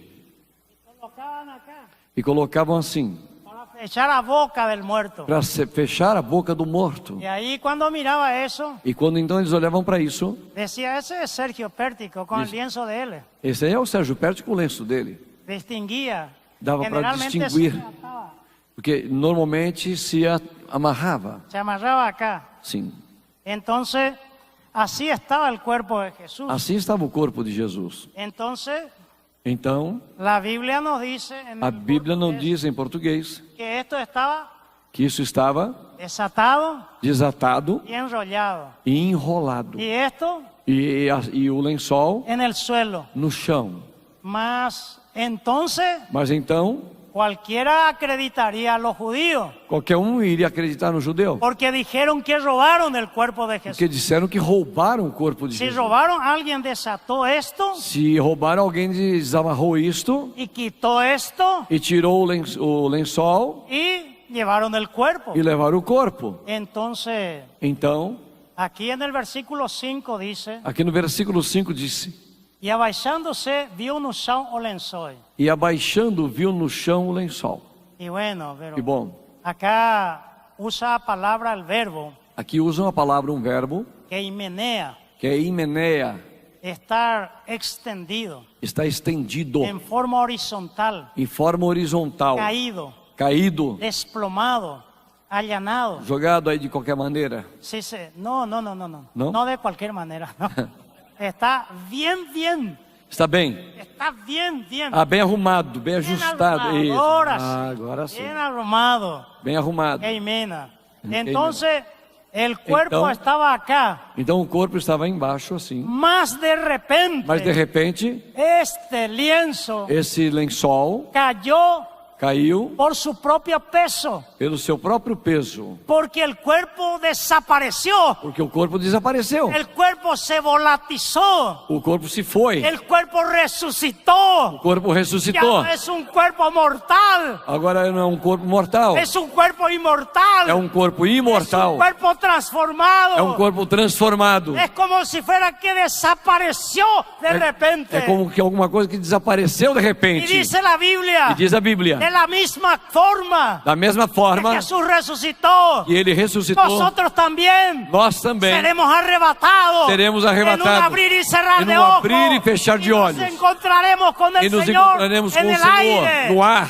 S3: colocaban acá
S4: e colocavam assim,
S3: para fechar a boca del muerto.
S4: para fechar a boca do morto.
S3: Y ahí cuando miraba eso,
S4: E quando então eles olhavam para isso,
S3: decía, ese es Sergio Pértico con el
S4: Dice-
S3: lienzo de él.
S4: esse aí é o Sérgio Pértico com o lenço dele.
S3: Distinguía.
S4: Dava para
S3: Generalmente
S4: distinguir.
S3: se trataba
S4: Porque normalmente se amarrava.
S3: se amarraba acá.
S4: Sim.
S3: Entonces, así estaba el cuerpo de Jesús.
S4: Assim estava o corpo de Jesus.
S3: Entonces,
S4: Então,
S3: la Biblia nos dice en
S4: a
S3: el
S4: Bíblia não
S3: portugués
S4: diz em português
S3: que esto estaba
S4: que isso estava
S3: desatado
S4: desatado
S3: y enrollado.
S4: e enrolado.
S3: Y esto
S4: E o lençol
S3: en el suelo.
S4: no chão.
S3: Mas entonces
S4: Mas então,
S3: cualquiera acreditaría a los judíos,
S4: qualquer iria acreditar no judeu.
S3: porque dijeron que robaron el cuerpo de
S4: Porque
S3: Jesús.
S4: disseram que roubaram o corpo de
S3: Si
S4: Jesus.
S3: robaron, alguien desató esto
S4: Se roubaram, alguém desamarrou isto
S3: y quitó esto
S4: e tirou o lençol
S3: y llevaron el cuerpo.
S4: e levaram o corpo.
S3: Entonces,
S4: Então,
S3: aquí en el versículo 5 dice,
S4: aqui no versículo 5 disse:
S3: y abaixando-se vio no chão o lençol.
S4: E abaixando viu no chão o lençol.
S3: Y bueno, pero
S4: E bom,
S3: acá usa a palabra, el verbo,
S4: aqui usam a palavra, um verbo,
S3: que himenea,
S4: que é himenea,
S3: estar extendido,
S4: está estendido
S3: en forma horizontal,
S4: em forma horizontal,
S3: caído,
S4: caído,
S3: desplomado, allanado.
S4: jogado aí de qualquer maneira.
S3: Sí, sí. No.
S4: ¿No?
S3: No de cualquier manera. No. Está bien.
S4: Está bem?
S3: Está bien.
S4: Ah, bem arrumado, bem
S3: Bien
S4: ajustado.
S3: arrumado.
S4: Isso.
S3: Ahora sí.
S4: Ah, agora sim.
S3: Bien arrumado.
S4: Bem arrumado.
S3: Amén. Entonces, el cuerpo
S4: Então-
S3: estaba acá.
S4: Então o corpo estava embaixo assim.
S3: Más de repente,
S4: Mas de repente,
S3: este lienzo
S4: esse lençol
S3: cayó
S4: caiu
S3: por su propio peso,
S4: pelo seu próprio peso.
S3: porque el cuerpo desapareció.
S4: Porque o corpo desapareceu.
S3: El cuerpo se volatizó.
S4: O corpo se foi.
S3: El cuerpo resucitó.
S4: O corpo
S3: Ya
S4: ressuscitou.
S3: no es un cuerpo mortal,
S4: Agora não é um corpo mortal.
S3: es un cuerpo inmortal.
S4: É um corpo
S3: Es un
S4: imortal.
S3: cuerpo transformado.
S4: É um corpo transformado.
S3: Es como si fuera que desapareció de repente.
S4: É como que alguma coisa que desapareceu de
S3: Y
S4: repente.
S3: dice la Biblia,
S4: E diz a Bíblia,
S3: de la misma forma
S4: da mesma
S3: que
S4: forma
S3: Jesús resucitó,
S4: que ele ressuscitou,
S3: nosotros también
S4: nós também
S3: seremos arrebatados.
S4: seremos
S3: En un
S4: arrebatados.
S3: abrir y cerrar
S4: Em
S3: de
S4: um
S3: ojos.
S4: abrir e fechar de
S3: Y nos
S4: olhos.
S3: encontraremos con
S4: E
S3: el
S4: nos
S3: Señor
S4: encontraremos com
S3: en
S4: o
S3: el
S4: Senhor
S3: aire.
S4: no ar.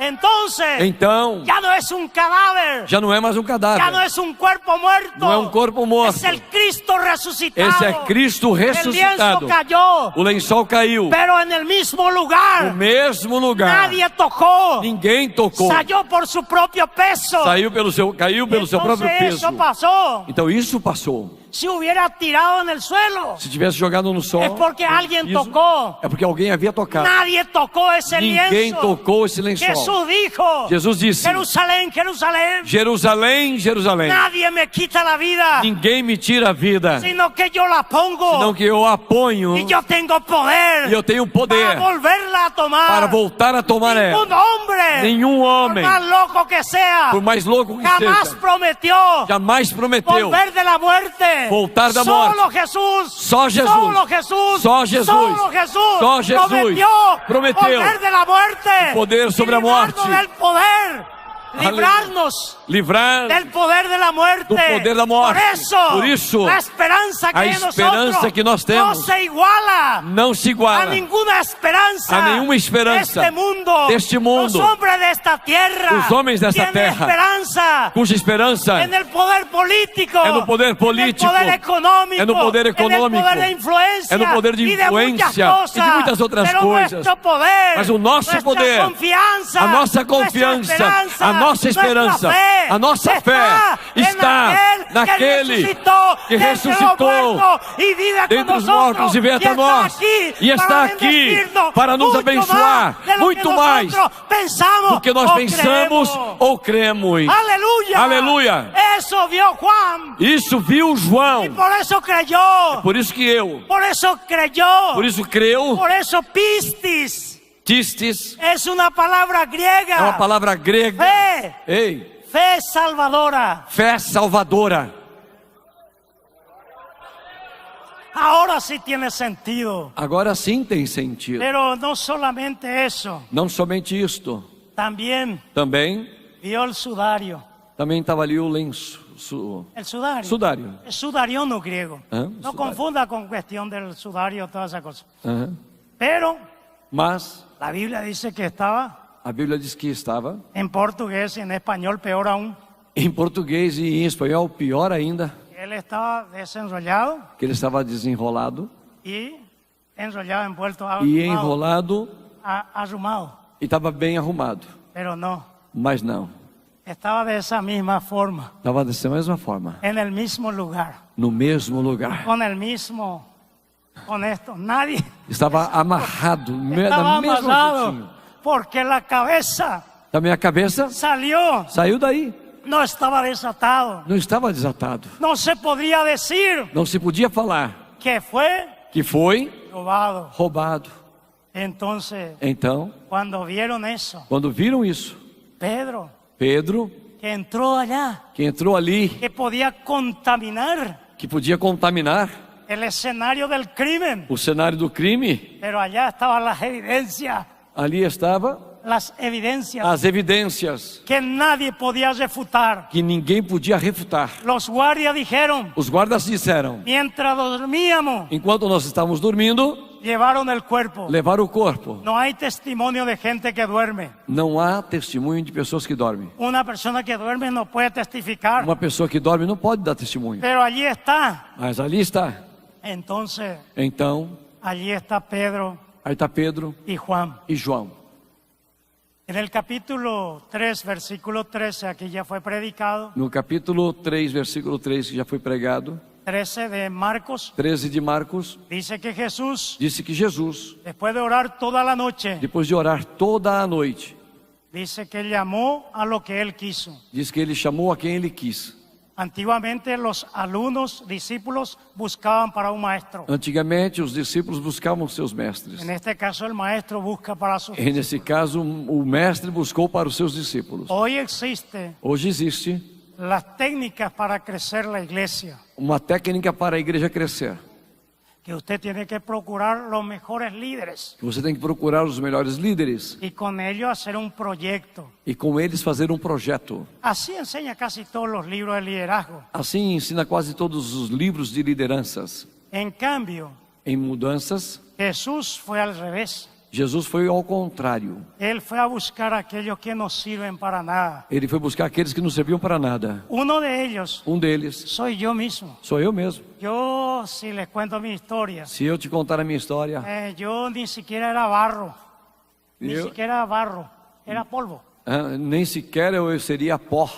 S3: Entonces,
S4: Então,
S3: ya no es un cadáver,
S4: já não é mais um
S3: ya no
S4: cadáver.
S3: es un cuerpo muerto,
S4: Não é um corpo morto.
S3: es el Cristo resucitado.
S4: Esse é Cristo
S3: El lienzo
S4: ressuscitado.
S3: cayó,
S4: O lençol caiu.
S3: pero en el mismo
S4: No
S3: lugar.
S4: mesmo lugar.
S3: Nadie tocó,
S4: Ninguém tocou.
S3: salió por su propio peso.
S4: Caiu pelo seu próprio
S3: Entonces
S4: peso.
S3: eso pasó.
S4: Então isso passou.
S3: Si hubiera tirado en el suelo,
S4: Se tivesse jogado no sol,
S3: es porque alguien
S4: piso,
S3: tocó.
S4: é porque alguém havia tocado.
S3: Nadie tocó ese
S4: Ninguém
S3: lienzo.
S4: tocou esse lençol.
S3: Jesús dijo,
S4: Jesus disse:
S3: Jerusalén, Jerusalén,
S4: Jerusalém, Jerusalém,
S3: nadie me quita la vida,
S4: ninguém me tira a vida,
S3: sino que yo la pongo.
S4: senão que eu a ponho
S3: Y yo tengo poder
S4: e eu tenho poder
S3: para volverla a tomar.
S4: para voltar a tomar ela.
S3: Ningún hombre,
S4: Nenhum
S3: por
S4: homem,
S3: más loco que sea,
S4: por mais louco que
S3: jamás
S4: seja,
S3: prometió
S4: jamais prometeu
S3: volver de la muerte.
S4: voltar da morte.
S3: Solo Jesús,
S4: Só Jesus,
S3: solo Jesús,
S4: só Jesus,
S3: solo Jesús,
S4: só Jesus prometeu
S3: volver de la muerte,
S4: poder sobre
S3: y
S4: a morte.
S3: librarnos del poder, librarnos
S4: livrar
S3: del poder de la muerte.
S4: do poder da morte.
S3: Por eso, la esperança que
S4: a
S3: em
S4: esperança
S3: nosotros
S4: que nós
S3: no
S4: temos
S3: se iguala
S4: não se
S3: a
S4: iguala
S3: ninguna esperança,
S4: a nenhuma esperança
S3: deste mundo. Os homens desta terra,
S4: Os homens desta terra,
S3: esperança
S4: cuja esperança
S3: é no poder político,
S4: é no poder político,
S3: no poder econômico,
S4: é no poder econômico,
S3: é no poder de influência,
S4: é no poder de influência e de muitas outras coisas. Mas o nosso poder, a nossa confiança, a nossa esperança, a nossa fé está naquele que ressuscitou dentre os mortos e veio até nós e está aqui para nos abençoar muito mais do que nós pensamos ou cremos.
S3: Aleluia!
S4: Aleluia!
S3: Isso viu Juan.
S4: Isso viu João.
S3: E por isso creyó.
S4: Por isso que eu.
S3: Por isso creyó.
S4: Por isso creu.
S3: Por isso pistis.
S4: Tistis
S3: É uma palavra grega.
S4: é uma palavra grega.
S3: Fé.
S4: Ei,
S3: Fé salvadora.
S4: fé salvadora.
S3: Agora sí tiene sentido.
S4: Agora sim tem sentido.
S3: Pero no solamente eso.
S4: Não somente isto.
S3: También
S4: Também
S3: vio el sudario.
S4: estava ali o lenço.
S3: El sudario.
S4: Sudario.
S3: El sudario no griego.
S4: Ah,
S3: No
S4: sudario.
S3: confunda con cuestión del sudario, toda esa cosa.
S4: Aham.
S3: Pero
S4: Mas
S3: la Biblia dice que estaba
S4: A Bíblia diz que estava.
S3: En portugués y en español peor aún.
S4: Em português e em espanhol, pior ainda.
S3: Él estaba desenrollado.
S4: Que ele estava desenrolado.
S3: Y enrollado, envuelto,
S4: E enrolado.
S3: arrumado.
S4: E estava bem arrumado.
S3: Pero no.
S4: Mas não.
S3: Estaba de esa misma forma.
S4: Estava dessa mesma forma.
S3: En el mismo lugar.
S4: No mesmo lugar.
S3: Con el mismo. Con esto. Nadie.
S4: Estava amarrado.
S3: Estaba
S4: Da mesma
S3: amarrado.
S4: jeitinho.
S3: Porque la cabeza.
S4: Da minha cabeça. Saiu daí.
S3: No estaba desatado.
S4: Não estava desatado.
S3: No se podía decir.
S4: Não se podia falar.
S3: Que foi.
S4: Roubado.
S3: Então, quando
S4: viram isso, Pedro,
S3: que entrou
S4: ali,
S3: que podia contaminar
S4: o cenário do crime,
S3: pero allá estaban las evidencias.
S4: Ali estava
S3: as
S4: evidências
S3: que nadie podia refutar.
S4: Que ninguém podia refutar.
S3: Os
S4: guardas disseram. Enquanto nós estávamos dormindo, levaram o corpo.
S3: Não há testemunho de gente que duerme.
S4: Não há testemunho de pessoas que dormem.
S3: Uma pessoa que dorme não pode testificar.
S4: Uma pessoa que dorme não pode dar testemunho. Mas ali está. Então,
S3: ali está Pedro.
S4: Aí está Pedro
S3: e
S4: João.
S3: No capítulo 3, versículo 13, aqui já foi predicado.
S4: No capítulo 3, versículo 3, que já foi pregado.
S3: 13 de Marcos.
S4: Disse que Jesus,
S3: depois de orar toda a noite, disse que ele chamou a lo que ele quiso.
S4: Diz que ele chamou a quem ele quis.
S3: Antigamente discípulos buscavam para um maestro.
S4: Antigamente os discípulos buscavam seus mestres.
S3: Neste caso o maestro busca para seus
S4: discípulos. Nesse caso o mestre buscou para os seus discípulos. Hoje existe
S3: as técnicas para crescer a igreja.
S4: Uma técnica para a igreja crescer.
S3: Que você tem que procurar os melhores líderes.
S4: Você tem que procurar os melhores líderes.
S3: E com eles fazer um projeto.
S4: E com eles fazer um projeto.
S3: Assim ensina quase todos os livros de liderazgo.
S4: Assim ensina quase todos os livros de lideranças.
S3: Em cambio,
S4: em mudanças,
S3: Jesus foi ao revés.
S4: Jesus foi ao contrário.
S3: Ele foi a buscar aqueles que não servem para nada.
S4: Ele foi buscar aqueles que não serviam para nada.
S3: Um deles.
S4: Sou eu mesmo.
S3: Se les cuento minha história.
S4: Se eu te contar a minha história.
S3: Eu nem sequer era barro. Nem sequer era barro. Era polvo.
S4: Nem sequer eu seria pó.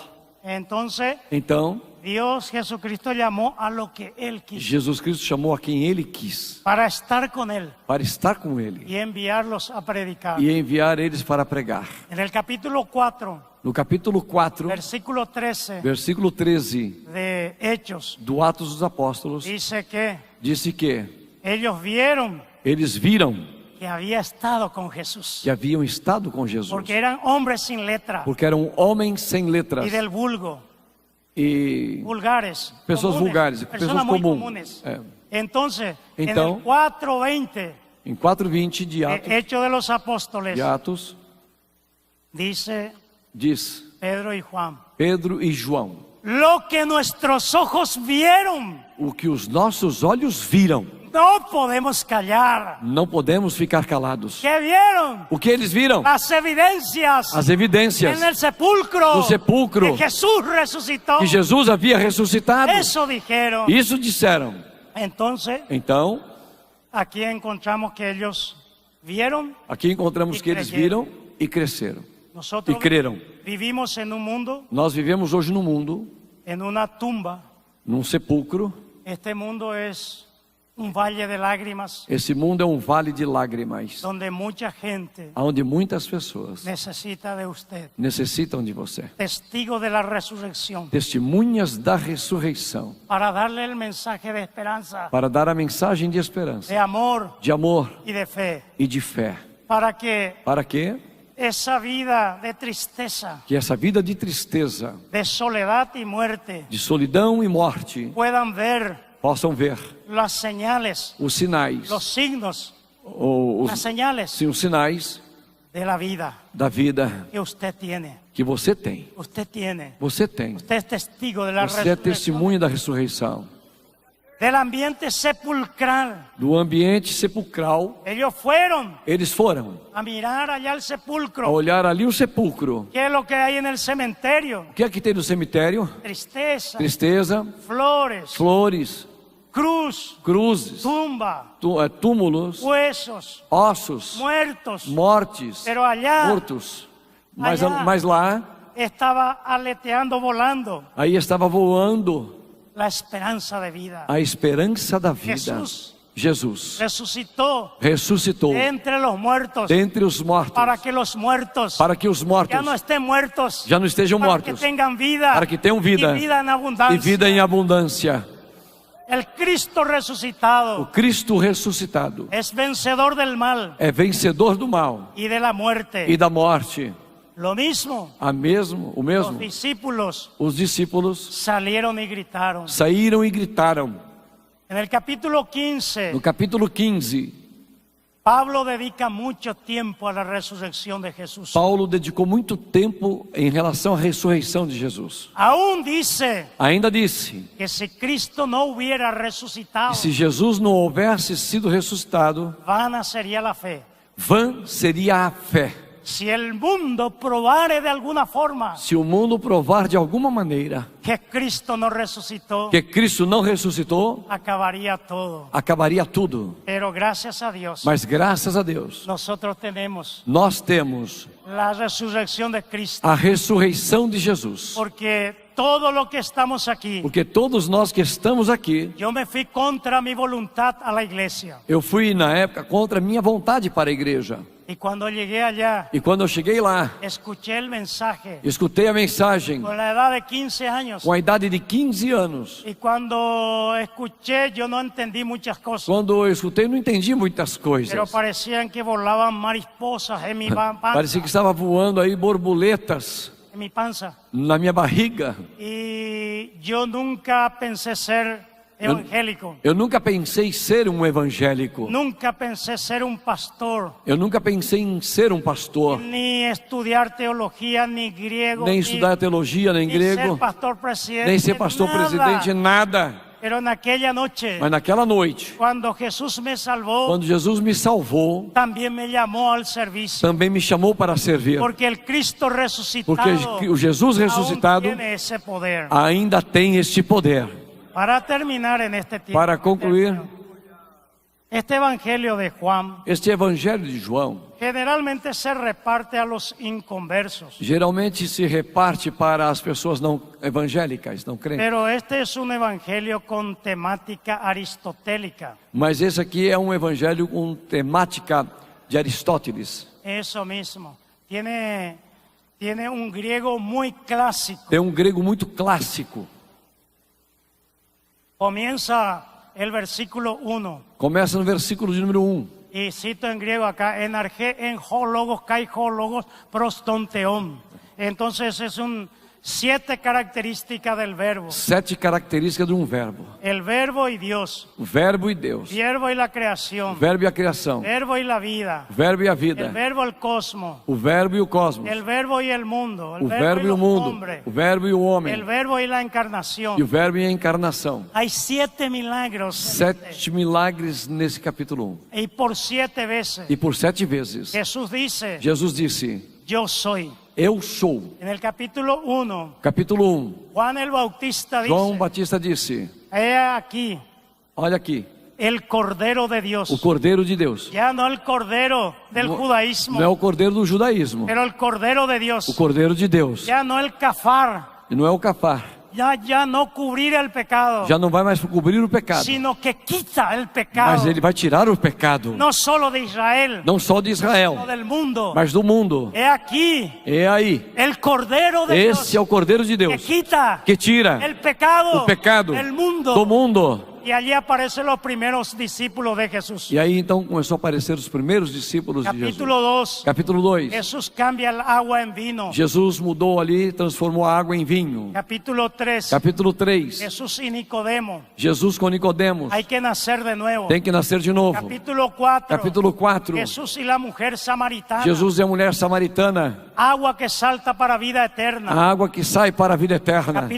S4: Então,
S3: Deus, Jesucristo chamou a lo que ele quis.
S4: Jesus Cristo chamou a quem ele quis.
S3: Para estar com ele.
S4: E
S3: enviá-los a predicar.
S4: E enviar eles para pregar.
S3: No capítulo 4.
S4: No capítulo 4.
S3: Versículo 13.
S4: Versículo 13.
S3: De Hechos.
S4: Do Atos dos Apóstolos.
S3: Disse que.
S4: Eles viram.
S3: Que havia estado com Jesus.
S4: Que haviam estado com Jesus.
S3: Porque eram homens sem letra.
S4: Porque eram homens sem letras.
S3: E del vulgo.
S4: E
S3: vulgares,
S4: pessoas vulgares, pessoas comuns.
S3: Então, em 4:20,
S4: em 4:20 de Atos,
S3: Hechos de los Apóstoles,
S4: de Atos, diz Pedro e João,
S3: lo que nossos ojos vieram,
S4: o que os nossos olhos viram.
S3: Não podemos calhar.
S4: Não podemos ficar calados.
S3: Que viram?
S4: O que eles viram?
S3: As evidências.
S4: No sepulcro.
S3: Que Jesus ressuscitou.
S4: Que Jesus havia ressuscitado.
S3: Isso
S4: disseram.
S3: Então, aqui encontramos que eles viram.
S4: Aqui encontramos que eles viram e cresceram. E creram.
S3: Vivimos em um mundo.
S4: Nós vivemos hoje num mundo.
S3: Em uma tumba.
S4: Num sepulcro.
S3: Este mundo é vale de lágrimas.
S4: Esse mundo é um vale de lágrimas.
S3: Onde
S4: muitas pessoas necessitam de você.
S3: Testigo da ressurreição.
S4: Testemunhas da ressurreição.
S3: Para dar-lhe a mensagem de esperança.
S4: Para dar a mensagem de esperança. De amor. E de fé.
S3: Para que essa vida de tristeza.
S4: Que essa vida de tristeza.
S3: De soledade e morte.
S4: De solidão e morte. Possam ver
S3: as señales,
S4: os sinais,
S3: os signos,
S4: as señales, sim, os sinais da vida que você tem. Você tem.
S3: Você é testigo da
S4: ressurreição. Você é testemunho da ressurreição.
S3: del ambiente sepulcral.
S4: Do ambiente sepulcral.
S3: Eles foram
S4: a
S3: mirar allá el sepulcro.
S4: A olhar ali o sepulcro.
S3: ¿Qué es lo que hay en el cementerio?
S4: O que é que tem no cemitério? Tristeza, flores, cruzes, túmulos, ossos, mortes, mortos. Mas lá
S3: estava aleteando, volando.
S4: Aí estava voando
S3: a esperança da vida.
S4: A esperança da vida. Jesus ressuscitou dentre os mortos, para que os mortos já não estejam mortos, para que tenham vida e vida em abundância. O Cristo ressuscitado é vencedor do mal e da morte. O mesmo. Os discípulos saíram e gritaram.
S3: No capítulo 15,
S4: Paulo dedicou muito tempo em relação à ressurreição de Jesus. Ainda disse
S3: que se Cristo não hubiera ressuscitado,
S4: se Jesus não houvesse sido ressuscitado,
S3: vã seria a fé.
S4: Vã seria a fé.
S3: Se o mundo provar de alguma forma,
S4: se o mundo provar de alguma maneira
S3: que Cristo não ressuscitou,
S4: acabaria tudo. Mas graças a Deus, nós temos a ressurreição de Jesus. Porque todos nós que estamos aqui, eu fui na época contra a minha vontade para a igreja.
S3: E quando eu
S4: cheguei lá, escutei a mensagem com a idade de 15 anos.
S3: E quando escutei, eu não entendi muitas coisas.
S4: Quando eu escutei, não entendi muitas coisas.
S3: Mas pareciam que volavam mariposas em minha pança.
S4: Parecia que estava voando aí borboletas na minha barriga.
S3: E eu nunca pensei ser evangélico.
S4: Eu nunca pensei ser um evangélico.
S3: Nunca pensei ser um pastor.
S4: Eu nunca pensei em ser um pastor.
S3: Nem estudar teologia, nem grego.
S4: Nem estudar teologia, nem grego. Nem ser pastor presidente, nada. Mas naquela noite, quando Jesus me salvou, também me chamou para servir. Porque o Jesus ressuscitado ainda tem este poder. Para concluir, este evangelho de João
S3: geralmente se reparte a los inconversos.
S4: Geralmente se reparte para as pessoas não evangélicas, não crentes.
S3: Pero este es un evangelio con temática aristotélica.
S4: Mas esse aqui é um evangelho com temática de Aristóteles.
S3: Eso mismo. Tiene un griego muy clásico.
S4: Tem um grego muito clássico.
S3: Comienza el versículo 1.
S4: Começa no versículo de número 1.
S3: Y cito en griego acá, en arge, en hologos, kai hologos, prostonteon. Entonces es 7 características del verbo.
S4: 7 características de um verbo.
S3: El verbo y Dios.
S4: O verbo e Deus.
S3: Verbo y la creación.
S4: O verbo e a criação.
S3: Verbo y la vida.
S4: O verbo e a vida.
S3: El verbo el cosmos.
S4: O verbo e o cosmos.
S3: El verbo y el mundo.
S4: O verbo e o mundo. O verbo e o homem.
S3: El verbo y la encarnación.
S4: E o verbo e a encarnação.
S3: Hay 7 milagros.
S4: 7 milagres nesse capítulo 1.
S3: Y por 7 veces.
S4: E por 7 vezes.
S3: Jesus disse.
S4: Eu sou.
S3: No capítulo 1.
S4: Capítulo 1.
S3: João
S4: Batista disse.
S3: Aqui.
S4: Olha aqui.
S3: El Cordeiro de Deus.
S4: O Cordeiro de Deus.
S3: Já não é o Cordeiro do judaísmo.
S4: Não é o Cordeiro do judaísmo.
S3: Pero el Cordeiro de Deus.
S4: O Cordeiro de Deus.
S3: Já não é o Cafar.
S4: Não é o Cafar.
S3: Já não cobrir o pecado.
S4: Já não vai mais cobrir o pecado.
S3: Sino que quita o pecado.
S4: Mas ele vai tirar o pecado.
S3: Não só de Israel.
S4: Não só de Israel.
S3: Del mundo.
S4: Mas do mundo.
S3: É aqui.
S4: É aí.
S3: El Cordeiro de Deus.
S4: Esse é o Cordeiro de Deus.
S3: Que
S4: tira o pecado do mundo.
S3: E ali aparecem os primeiros discípulos de Jesus.
S4: E aí então começou a aparecer os primeiros discípulos de Jesus. Capítulo 2.
S3: Jesus cambia a água em vinho.
S4: Jesus mudou ali, transformou a água em vinho.
S3: Capítulo 3. Jesus e Nicodemo.
S4: Jesus com Nicodemos.
S3: Hay que nascer de novo.
S4: Tem que nascer de novo.
S3: Capítulo 4.
S4: Jesus
S3: e a mulher samaritana.
S4: Jesus e a mulher samaritana.
S3: Água que salta para a vida eterna.
S4: A água que sai para a vida eterna.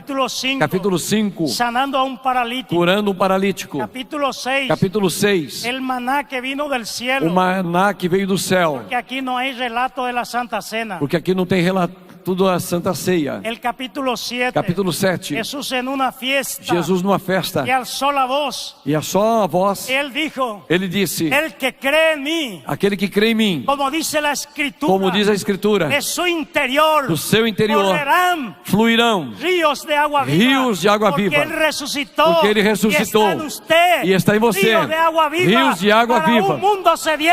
S3: Capítulo 5.
S4: Sanando
S3: a um paralítico.
S4: Curando um paralítico. paralítico.
S3: Capítulo 6.
S4: Capítulo 6.
S3: El maná que vino del cielo.
S4: O maná que veio do céu.
S3: Porque aqui não há relato de la Santa Cena.
S4: Porque aqui não tem relato tudo a Santa Ceia.
S3: El capítulo 7.
S4: Capítulo 7.
S3: Jesús en una fiesta.
S4: Jesus numa festa.
S3: E alçou a voz.
S4: E só a voz.
S3: Ele disse:
S4: El
S3: que crê em mim.
S4: Aquele que crê em mim.
S3: Como diz a Escritura.
S4: Como diz a Escritura.
S3: De seu interior.
S4: Do seu interior. Fluirão.
S3: Rios de água viva.
S4: Rios de água viva.
S3: Porque ele ressuscitou.
S4: Porque ele ressuscitou.
S3: E está em você.
S4: Rios de água viva.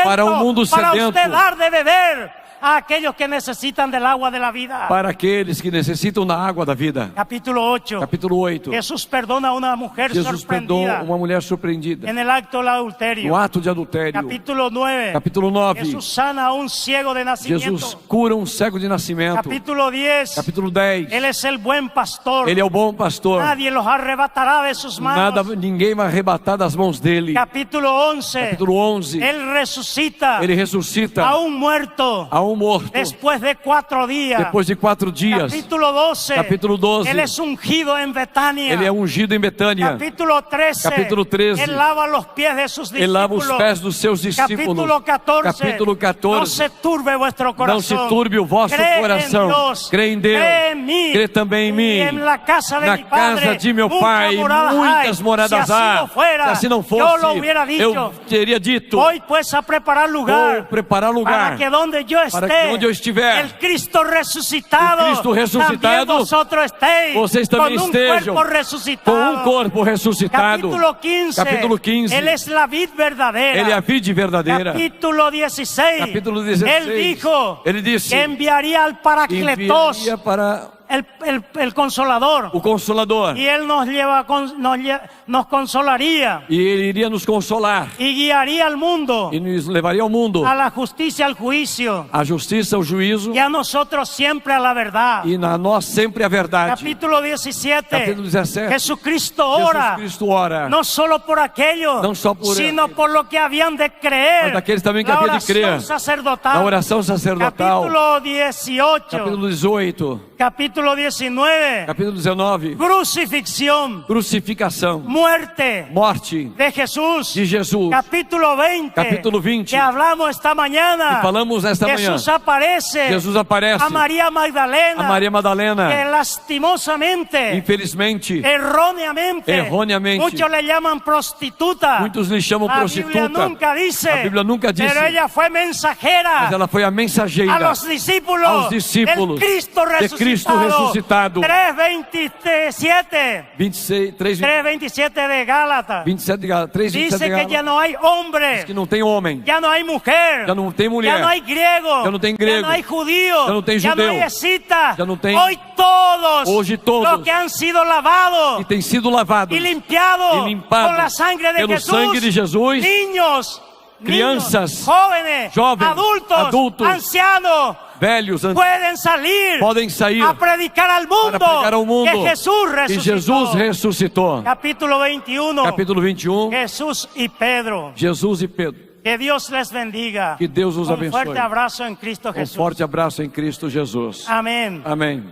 S4: Para um mundo sedento.
S3: Para você dar de beber. A aquellos que necesitan del agua de la vida.
S4: Para aqueles que necessitam da água da vida.
S3: Capítulo 8.
S4: Capítulo 8.
S3: Jesus perdona a uma mulher
S4: Jesus perdoa uma mulher surpreendida.
S3: En el acto del adulterio.
S4: No ato de adultério.
S3: Capítulo 9.
S4: Capítulo 9.
S3: Jesus sana a ciego de nascimento.
S4: Jesus cura cego de nascimento.
S3: Capítulo 10.
S4: Capítulo 10.
S3: Ele é o bom pastor.
S4: Ele é o bom pastor.
S3: Nadie los arrebatará de sus manos.
S4: Ninguém vai arrebatar das mãos dele.
S3: Capítulo 11.
S4: Capítulo 11.
S3: Ele ressuscita.
S4: A
S3: morto. Depois de 4 dias.
S4: Depois de 4 dias.
S3: Capítulo 12.
S4: Capítulo 12.
S3: Ele é ungido em Betânia.
S4: Ele é ungido em Betânia.
S3: Capítulo 13.
S4: Capítulo 13.
S3: Ele lava os pés de seus discípulos.
S4: Ele lava os pés dos seus discípulos.
S3: Capítulo 14.
S4: Capítulo 14.
S3: Não se turbe vuestro coração.
S4: Não se turbe o vosso coração. Crê em Deus. Crê também em mim.
S3: Na casa
S4: de meu Pai muitas moradas há. Se assim não fosse, eu teria dito.
S3: Vou pues a preparar lugar.
S4: Vou preparar lugar.
S3: Para que onde eu estiver.
S4: O Cristo ressuscitado. Vocês também estejam com um corpo ressuscitado.
S3: Capítulo 15. Ele é a vida verdadeira.
S4: Ele é a vida verdadeira.
S3: Capítulo 16.
S4: Capítulo 16.
S3: Ele disse que enviaria al Paracletos. El Consolador.
S4: O Consolador.
S3: E ele nos consolaria.
S4: E ele iria nos consolar.
S3: E guiaria al mundo.
S4: E nos levaria ao mundo.
S3: A la justicia, al juicio.
S4: A justiça, ao juízo.
S3: E a nosotros sempre a la verdade.
S4: E a nós sempre a verdade.
S3: Capítulo 17.
S4: Capítulo 17.
S3: Jesucristo ora. Não só por aquello.
S4: Não só por
S3: sino por lo que haviam de crer.
S4: Mas daqueles também que haviam de crer.
S3: Sacerdotal.
S4: Na oração sacerdotal.
S3: Capítulo 18.
S4: Capítulo 18.
S3: Capítulo 19.
S4: Capítulo 19. Crucificação. Morte.
S3: De
S4: Jesus.
S3: Capítulo 20.
S4: Capítulo 20.
S3: Que hablamos esta manhã.
S4: Que falamos esta manhã. Jesus aparece.
S3: A Maria Magdalena.
S4: Que
S3: lastimosamente.
S4: Infelizmente.
S3: Erroneamente. Muitos lhe chamam prostituta.
S4: Muitos lhe chamam prostituta.
S3: A Bíblia nunca disse.
S4: Mas ela foi a mensageira.
S3: Aos discípulos. De Cristo ressuscitado. 3:27. 3:27 de Gálatas.
S4: 27 de Gálatas. 3:27
S3: diz que já não há homem.
S4: Diz que não tem homem.
S3: Já não há mulher.
S4: Já não tem mulher.
S3: Já não há grego.
S4: Já não tem grego.
S3: Já não há judeu.
S4: Já não tem judeu.
S3: Já não há escita.
S4: Já não tem.
S3: Hoje todos. Os que han sido lavados.
S4: E têm sido lavados.
S3: E limpados. Com a sangue de
S4: pelo
S3: Jesus.
S4: Sangue de Jesus. Crianças. Jovens. Adultos.
S3: Ancianos.
S4: Velhos,
S3: podem sair
S4: a predicar
S3: ao mundo,
S4: que Jesus ressuscitou.
S3: Capítulo 21.
S4: Capítulo 21.
S3: Jesus e Pedro. Que Deus les bendiga.
S4: Que Deus os abençoe.
S3: Forte abraço em Cristo Jesus.
S4: Forte abraço em Cristo Jesus.
S3: Amém.
S4: Amém.